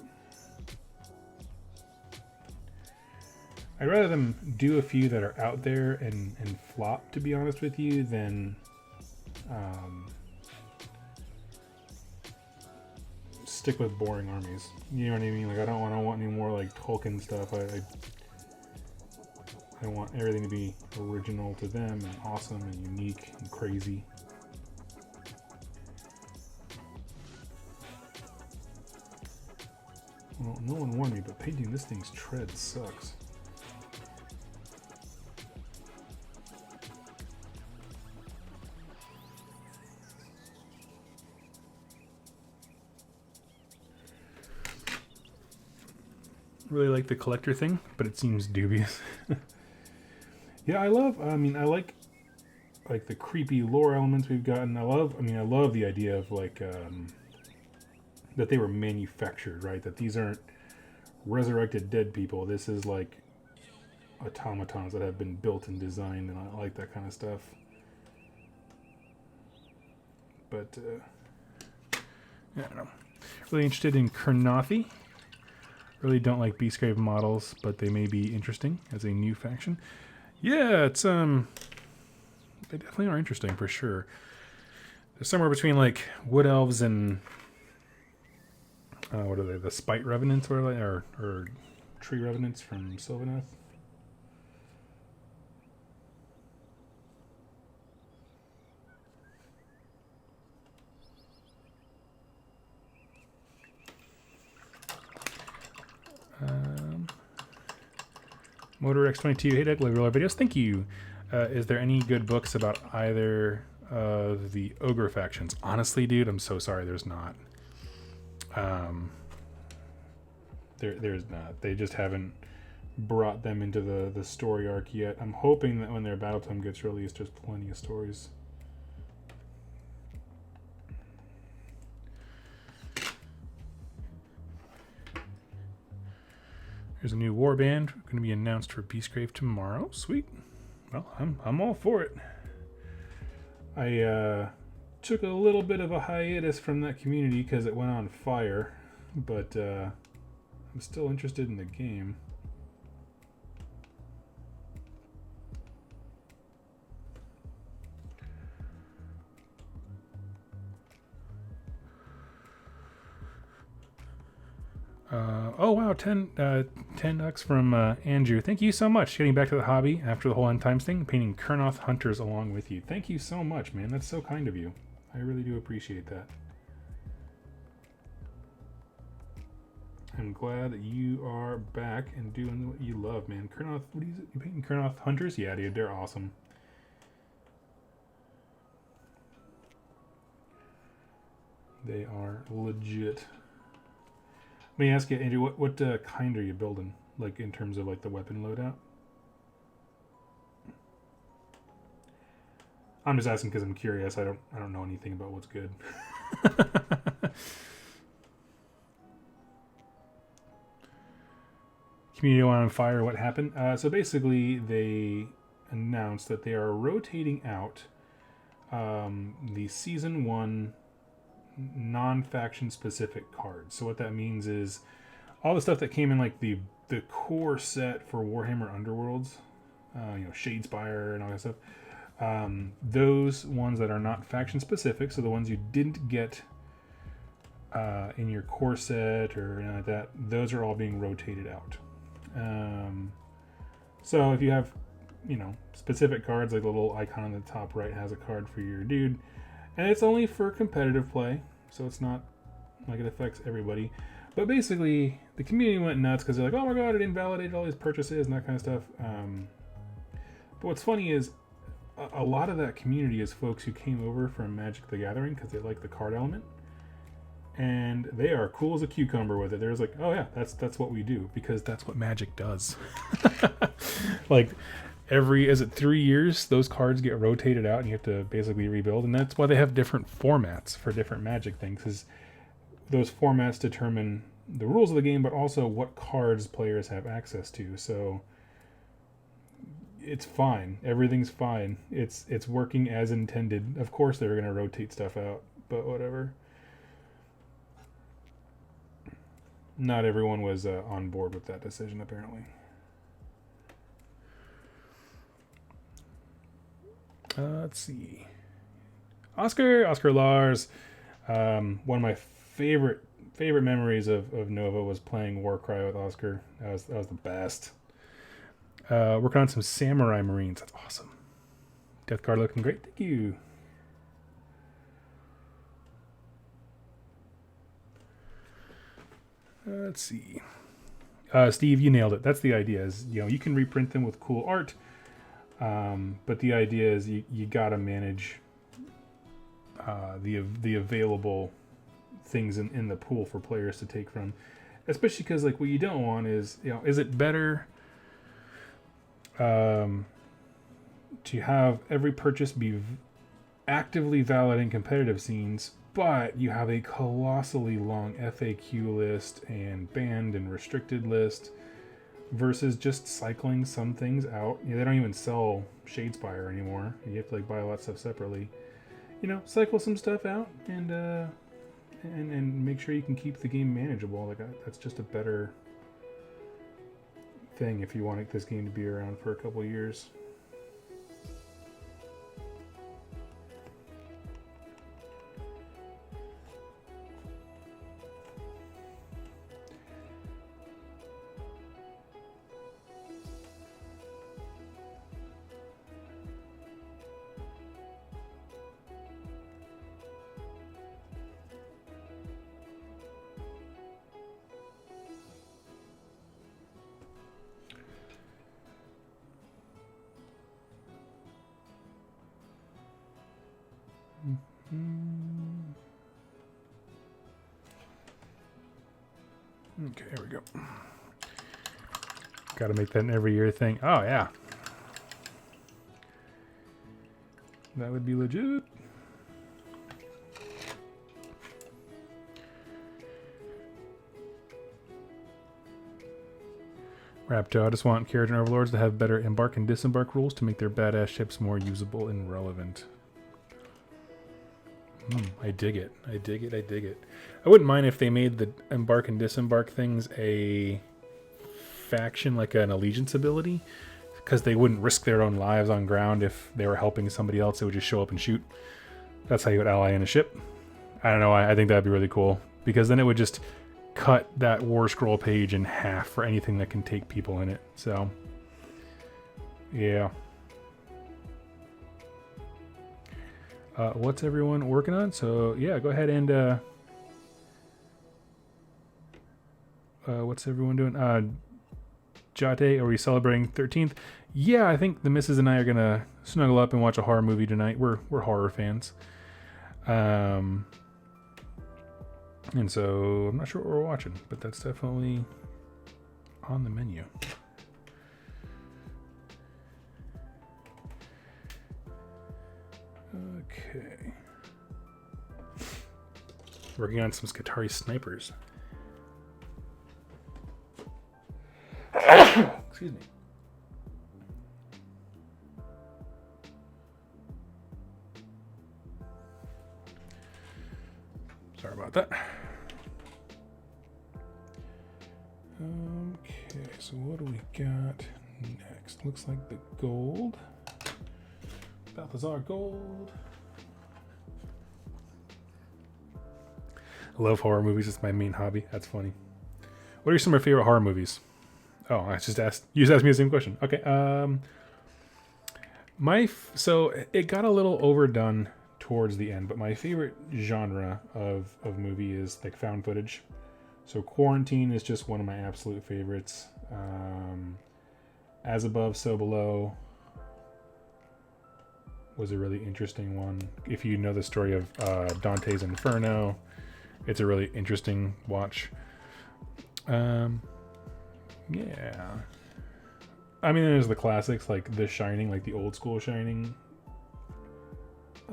I'd rather them do a few that are out there and flop, to be honest with you, than stick with boring armies. You know what I mean? Like I don't want any more like Tolkien stuff. I want everything to be original to them and awesome and unique and crazy. Well, no one warned me, but painting this thing's tread sucks. Really like the collector thing, but it seems dubious. Yeah, I like the creepy lore elements we've gotten. I love the idea of like that they were manufactured, right? That these aren't resurrected dead people. This is like automatons that have been built and designed, and I like that kind of stuff. But I don't know. Really interested in Kurnothi. Really don't like Beastgrave models, but they may be interesting as a new faction. Yeah, it's they definitely are interesting for sure. They're somewhere between like Wood Elves and what are they? The Spite Revenants or Tree Revenants from Sylvaneth. Motor X22, hey Doug, love your videos. Thank you. Is there any good books about either of the ogre factions? Honestly, dude, I'm so sorry there's not. There's not. They just haven't brought them into the story arc yet. I'm hoping that when their battle tome gets released, there's plenty of stories. There's a new warband going to be announced for Beastgrave tomorrow. Sweet. Well, I'm all for it. I took a little bit of a hiatus from that community because it went on fire, but I'm still interested in the game. Oh wow, 10 ducks from Andrew. Thank you so much. Getting back to the hobby after the whole end times thing, painting Kurnoth hunters along with you. Thank you so much, man. That's so kind of you. I really do appreciate that. I'm glad that you are back and doing what you love, man. Kurnoth, what is it? You painting Kurnoth hunters? Yeah, dude, they're awesome. They are legit. Let me ask you, Andrew, what kind are you building? Like in terms of like the weapon loadout? I'm just asking because I'm curious. I don't know anything about what's good. Community went on fire. What happened? So basically, they announced that they are rotating out the season 1 non-faction specific cards. So what that means is all the stuff that came in like the core set for Warhammer Underworlds, Shadespire and all that stuff. Those ones that are not faction specific, so the ones you didn't get in your core set or anything like that, those are all being rotated out. So if you have, specific cards, like the little icon on the top right has a card for your dude, and it's only for competitive play, so it's not like it affects everybody. But basically, the community went nuts because they're like, oh my god, it invalidated all these purchases and that kind of stuff. But what's funny is a lot of that community is folks who came over from Magic the Gathering because they like the card element. And they are cool as a cucumber with it. They're just like, oh yeah, that's what we do because that's what Magic does. Like is it 3 years, those cards get rotated out and you have to basically rebuild. And that's why they have different formats for different Magic things, because those formats determine the rules of the game, but also what cards players have access to. So it's fine. Everything's fine. It's working as intended. Of course they're going to rotate stuff out, but whatever. Not everyone was on board with that decision, apparently. Let's see. Oscar Lars. One of my favorite memories of Nova was playing Warcry with Oscar. That was the best. Working on some Samurai Marines. That's awesome. Death card looking great. Thank you. Let's see. Steve, you nailed it. That's the idea. Is you can reprint them with cool art, but the idea is you gotta manage the available things in the pool for players to take from, especially because like what you don't want is is it better to have every purchase be actively valid in competitive scenes, but you have a colossally long FAQ list and banned and restricted list, versus just cycling some things out. They don't even sell Shadespire anymore. You have to buy a lot of stuff separately. Cycle some stuff out and make sure you can keep the game manageable. That's just a better thing if you want this game to be around for a couple years. Okay, here we go. Got to make that an every year thing. Oh, yeah. That would be legit. Raptor, I just want Kharadron Overlords to have better embark and disembark rules to make their badass ships more usable and relevant. I dig it. I dig it. I dig it. I wouldn't mind if they made the embark and disembark things a faction, like an allegiance ability, because they wouldn't risk their own lives on ground if they were helping somebody else. They would just show up and shoot. That's how you would ally in a ship. I don't know. I think that'd be really cool, because then it would just cut that war scroll page in half for anything that can take people in it. So, yeah. What's everyone working on? So, yeah, go ahead and... what's everyone doing? Jate, are we celebrating 13th? Yeah, I think the missus and I are going to snuggle up and watch a horror movie tonight. We're horror fans. And so I'm not sure what we're watching, but that's definitely on the menu. Okay. Working on some Skitarii snipers. Excuse me. Sorry about that. Okay, so what do we got next? Looks like the gold. Balthazar gold. I love horror movies. It's my main hobby. That's funny. What are some of your favorite horror movies? Oh, I just asked. You just asked me the same question. Okay. So it got a little overdone towards the end, but my favorite genre of movie is like found footage. So Quarantine is just one of my absolute favorites. As Above, So Below was a really interesting one. If you know the story of Dante's Inferno, it's a really interesting watch. Yeah. I mean, there's the classics like The Shining, like the old school Shining.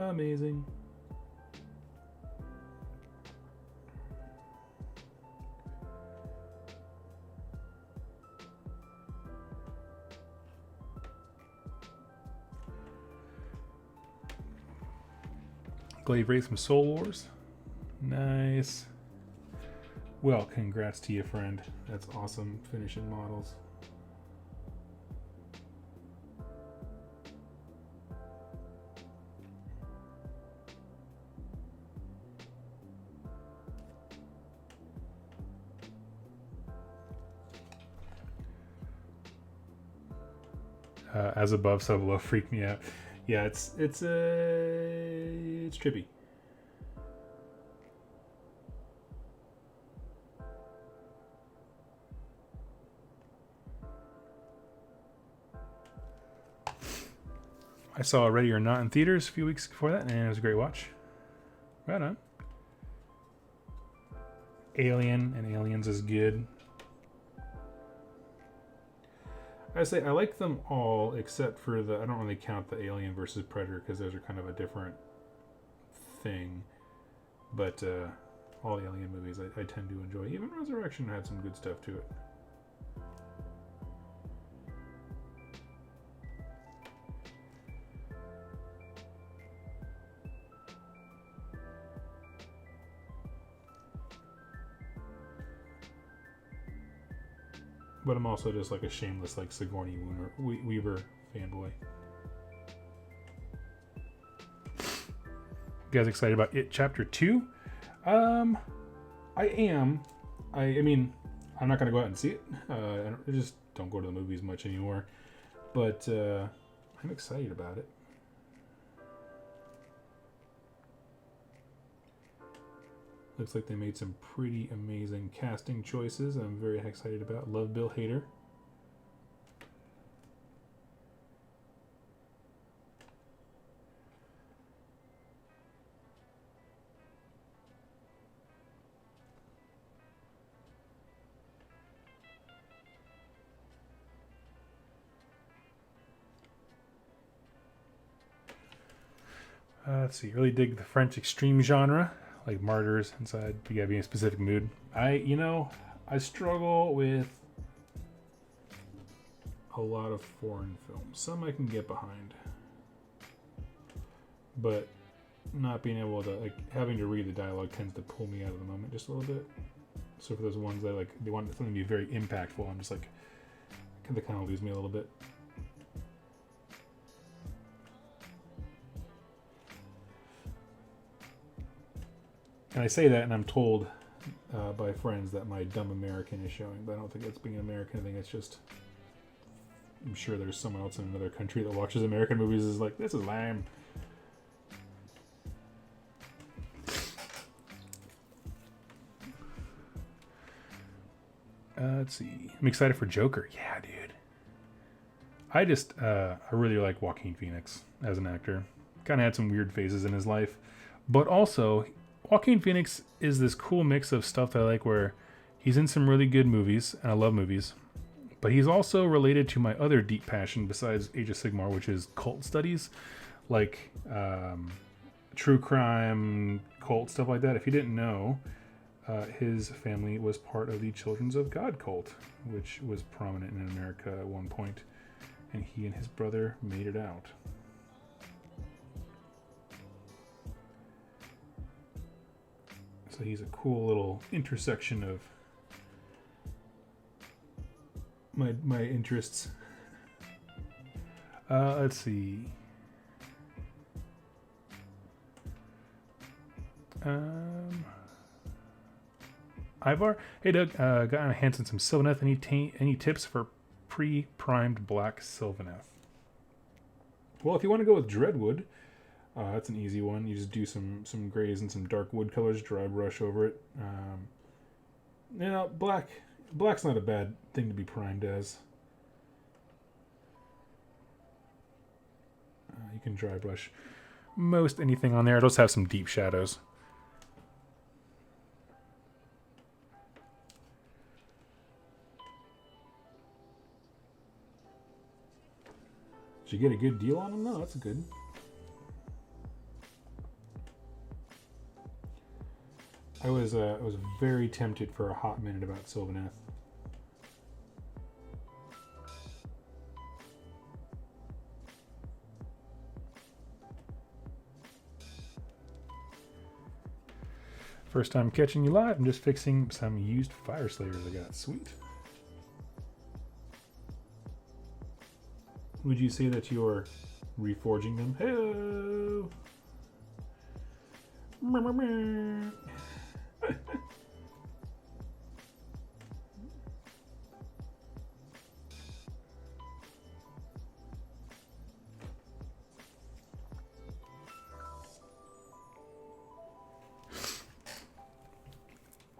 Amazing. Glaive Wraith from Soul Wars. Nice. Well, congrats to you, friend. That's awesome. Finishing models. As Above, So Below freaked me out. Yeah, it's trippy. I saw Ready or Not in theaters a few weeks before that, and it was a great watch. Right on. Alien and Aliens is good. I say I like them all except for I don't really count the Alien versus Predator because those are kind of a different thing. But all the Alien movies I tend to enjoy. Even Resurrection had some good stuff to it. But I'm also just like a shameless like Sigourney Weaver fanboy. You guys excited about It Chapter 2? I am. I mean, I'm not going to go out and see it. I just don't go to the movies much anymore. But I'm excited about it. Looks like they made some pretty amazing casting choices I'm very excited about. Love Bill Hader. Let's see. Really dig the French extreme genre, like Martyrs inside. You gotta be in a specific mood. I struggle with a lot of foreign films. Some I can get behind, but not being able to, like, having to read the dialogue tends to pull me out of the moment just a little bit. So for those ones that, like, they want something to be very impactful, I'm just like, they kind of lose me a little bit. And I say that, and I'm told by friends that my dumb American is showing, but I don't think that's being an American. I think it's just, I'm sure there's someone else in another country that watches American movies is like, this is lame. Let's see. I'm excited for Joker. Yeah, dude. I really like Joaquin Phoenix as an actor. Kind of had some weird phases in his life, but also Joaquin Phoenix is this cool mix of stuff that I like, where he's in some really good movies, and I love movies, but he's also related to my other deep passion besides Age of Sigmar, which is cult studies, like true crime, cult, stuff like that. If you didn't know, his family was part of the Children of God cult, which was prominent in America at one point, and he and his brother made it out. So he's a cool little intersection of my interests. Let's see. Ivar, hey Doug, got on hands on some Sylvaneth. Any tips for pre-primed black Sylvaneth? Well, if you want to go with Dreadwood, that's an easy one. You just do some grays and some dark wood colors, dry brush over it. Black's not a bad thing to be primed as. You can dry brush most anything on there. It'll just have some deep shadows. Did you get a good deal on them? No, that's good. I was very tempted for a hot minute about Sylvaneth. First time catching you live. I'm just fixing some used Fire Slayers I got. Sweet. Would you say that you're reforging them? Hello.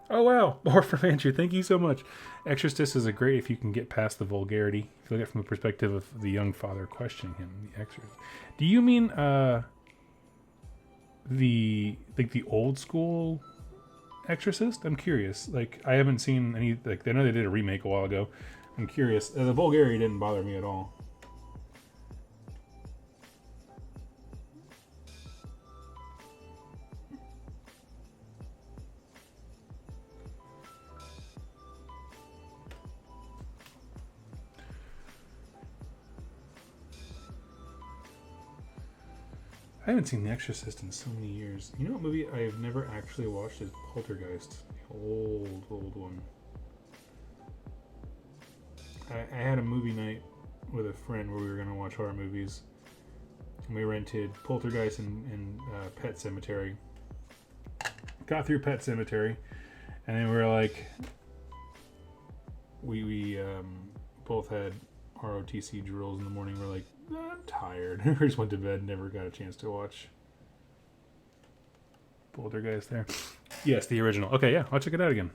Oh wow, more from Andrew. Thank you so much. Exorcist is a great if you can get past the vulgarity. If you look at it from the perspective of the young father questioning him. The Exorcist. Do you mean the old school Exorcist? I'm curious. Like, I haven't seen any. Like, I know they did a remake a while ago. I'm curious. The vulgarity didn't bother me at all. I haven't seen The Exorcist in so many years. You know what movie I have never actually watched is Poltergeist. The old one. I had a movie night with a friend where we were going to watch horror movies. And we rented Poltergeist and Pet Sematary. Got through Pet Sematary. And then we were like... We both had ROTC drills in the morning. We're like, I'm tired. We just went to bed, never got a chance to watch Poltergeist there. Yes, the original. Okay, yeah, I'll check it out again.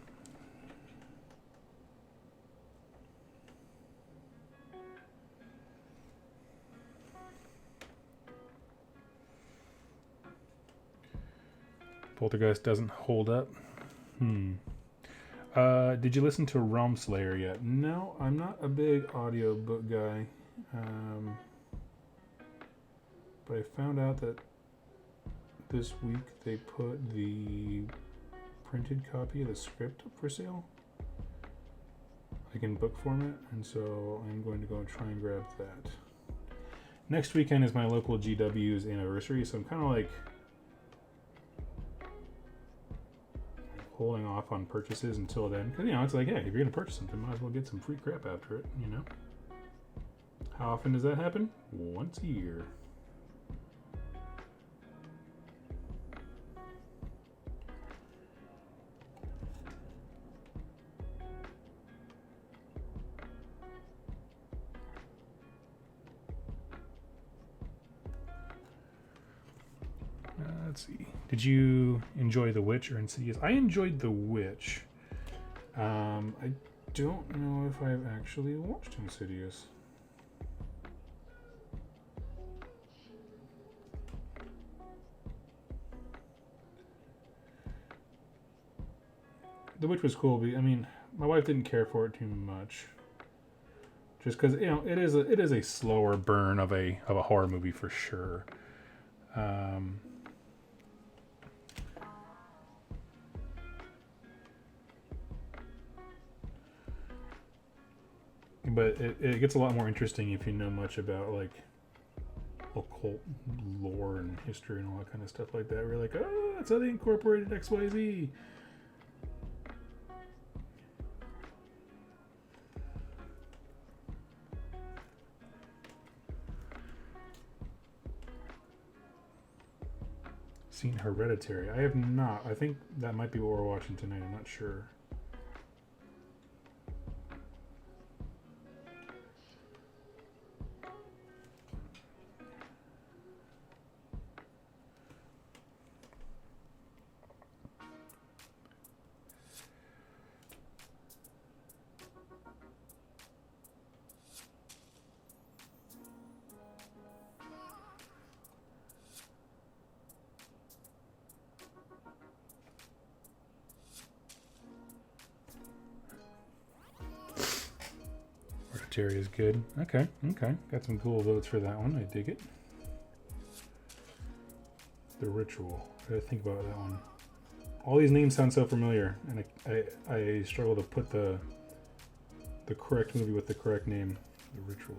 Poltergeist doesn't hold up. Did you listen to Realm Slayer yet? No, I'm not a big audiobook guy. But I found out that this week they put the printed copy of the script up for sale, like in book format, and so I'm going to go try and grab that. Next weekend is my local GW's anniversary, so I'm kind of like holding off on purchases until then, because it's like, hey, if you're gonna purchase something, might as well get some free crap after it, How often does that happen? Once a year. Let's see. Did you enjoy The Witch or Insidious? I enjoyed The Witch. I don't know if I've actually watched Insidious. The Witch was cool, but my wife didn't care for it too much. Just because it is a slower burn of a horror movie for sure. But it gets a lot more interesting if you know much about like occult lore and history and all that kind of stuff like that. We're like, oh, that's how they incorporated XYZ. Seen Hereditary? I have not. I think that might be what we're watching tonight. I'm not sure. Hereditary is good. Okay. Got some cool votes for that one. I dig it. The Ritual. I gotta think about that one. All these names sound so familiar, and I struggle to put the correct movie with the correct name. The Ritual.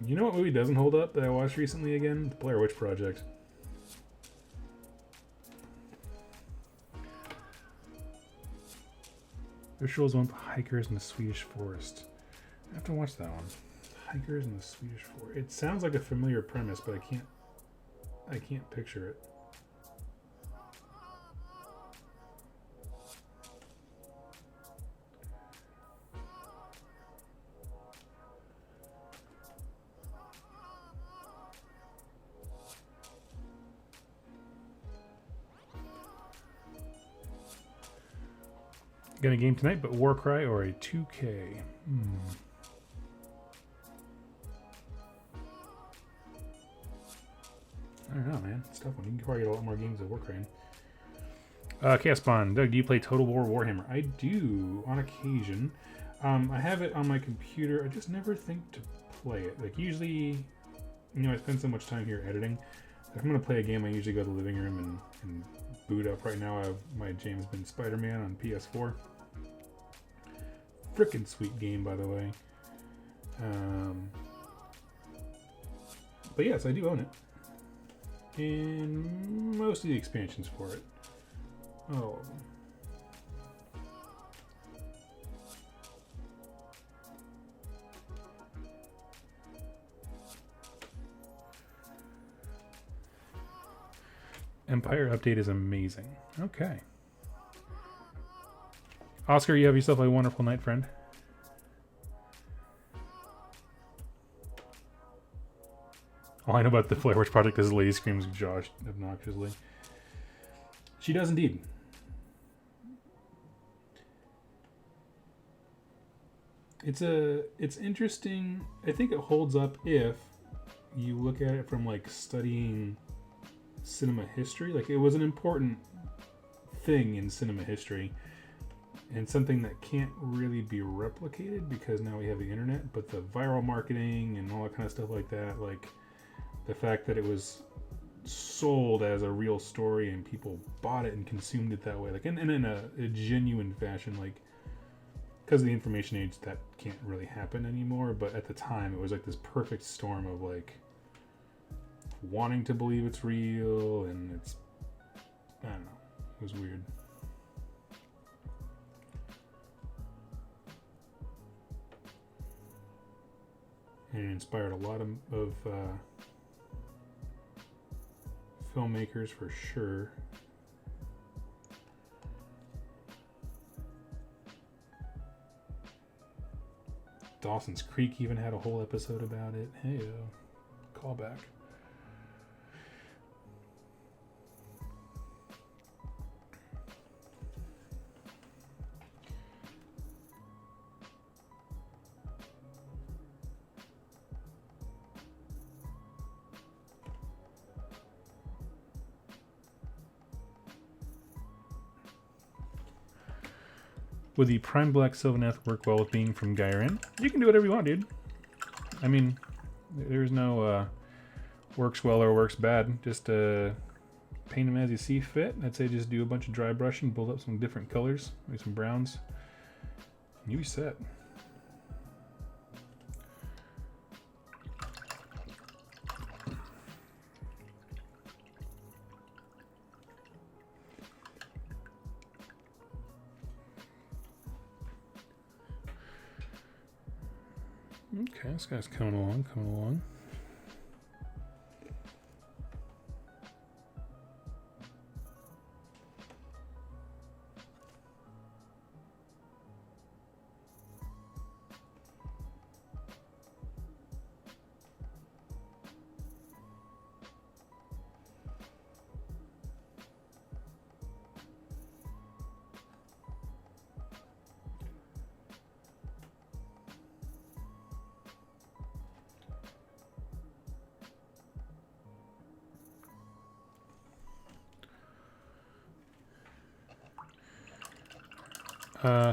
You know what movie doesn't hold up that I watched recently again? The Blair Witch Project. Rituals one with hikers in the Swedish forest. I have to watch that one. Hikers in the Swedish forest. It sounds like a familiar premise, but I can't picture it. Got a game tonight, but Warcry or a 2K? I don't know, man. It's a tough one. You can probably get a lot more games of Warcry. Chaos Spawn. Doug, do you play Total War Warhammer? I do, on occasion. I have it on my computer. I just never think to play it. Like, usually, I spend so much time here editing. If I'm going to play a game, I usually go to the living room and boot up. Right now, I have my James Bond Spider-Man on PS4. Frickin' sweet game, by the way. But yes, I do own it. And most of the expansions for it. All of them. Empire update is amazing. Okay. Oscar, you have yourself a wonderful night, friend. All I know about the Blair Witch Project is Lady screams Josh obnoxiously. She does indeed. It's interesting. I think it holds up if you look at it from like studying cinema history. Like, it was an important thing in cinema history and something that can't really be replicated because now we have the internet, but the viral marketing and all that kind of stuff like that, like the fact that it was sold as a real story and people bought it and consumed it that way, like in a genuine fashion, like because of the information age that can't really happen anymore, but at the time it was like this perfect storm of like wanting to believe it's real, and it's, I don't know, it was weird. And it inspired a lot of filmmakers for sure. Dawson's Creek even had a whole episode about it. Hey, callback. Would the Prime Black Sylvaneth work well with being from Gyren? You can do whatever you want, dude. I mean, there's no works well or works bad. Just paint them as you see fit. I'd say just do a bunch of dry brushing, build up some different colors, maybe some browns, and you'll be set. Okay, this guy's coming along, coming along.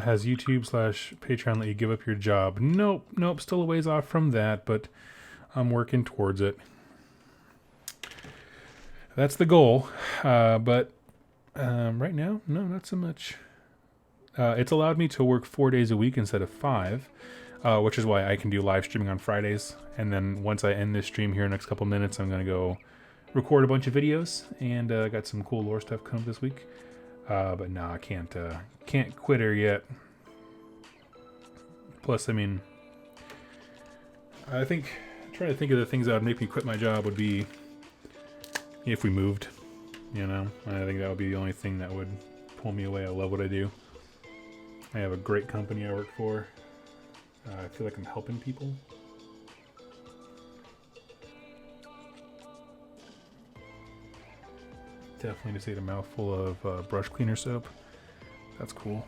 Has YouTube/Patreon let you give up your job? Nope, still a ways off from that, but I'm working towards it. That's the goal, but right now, no, not so much. It's allowed me to work 4 days a week instead of 5, which is why I can do live streaming on Fridays, and then once I end this stream here in the next couple minutes, I'm going to go record a bunch of videos, and I got some cool lore stuff coming this week. But no, I can't quit her yet. Plus, I mean, I think, trying to think of the things that would make me quit my job would be if we moved, you know? I think that would be the only thing that would pull me away. I love what I do. I have a great company I work for. I feel like I'm helping people. Definitely just ate a mouthful of brush cleaner soap. That's cool.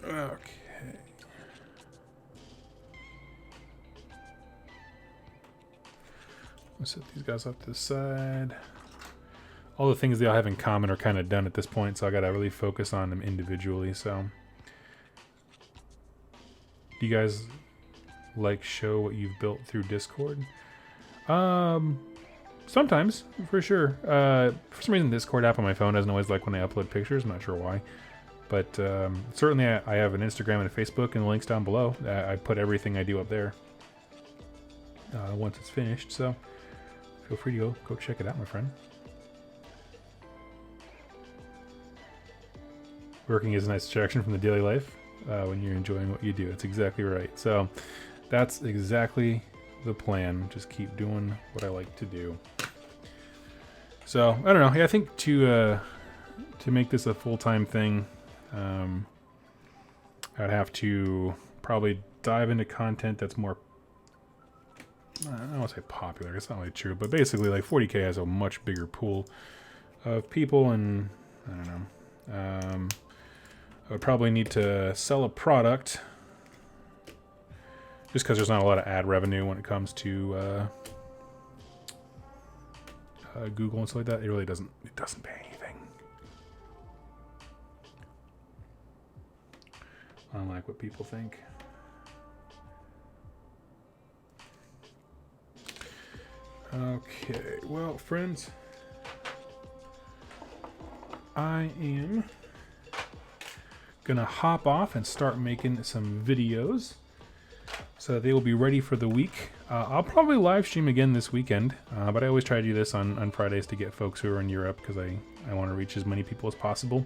Okay. Set these guys off to the side. All the things they all have in common are kind of done at this point, so I gotta really focus on them individually. So, do you guys like show what you've built through Discord? Sometimes, for sure. For some reason, Discord app on my phone doesn't always like when I upload pictures. I'm not sure why, but certainly I have an Instagram and a Facebook, and the links down below. I put everything I do up there once it's finished. So. Feel free to go check it out, my friend. Working is a nice distraction from the daily life when you're enjoying what you do. It's exactly right. So that's exactly the plan. Just keep doing what I like to do. So I don't know. Yeah, I think to make this a full-time thing, I'd have to probably dive into content that's more, I don't want to say popular, it's not really true, but basically like 40K has a much bigger pool of people, and I don't know. I would probably need to sell a product just because there's not a lot of ad revenue when it comes to Google and stuff like that. It really doesn't pay anything. Unlike what people think. Okay, well, friends, I am gonna hop off and start making some videos so they will be ready for the week. I'll probably live stream again this weekend, but I always try to do this on Fridays to get folks who are in Europe because I want to reach as many people as possible.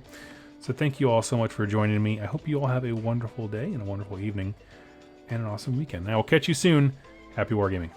So thank you all so much for joining me. I hope you all have a wonderful day and a wonderful evening and an awesome weekend. I will catch you soon. Happy wargaming.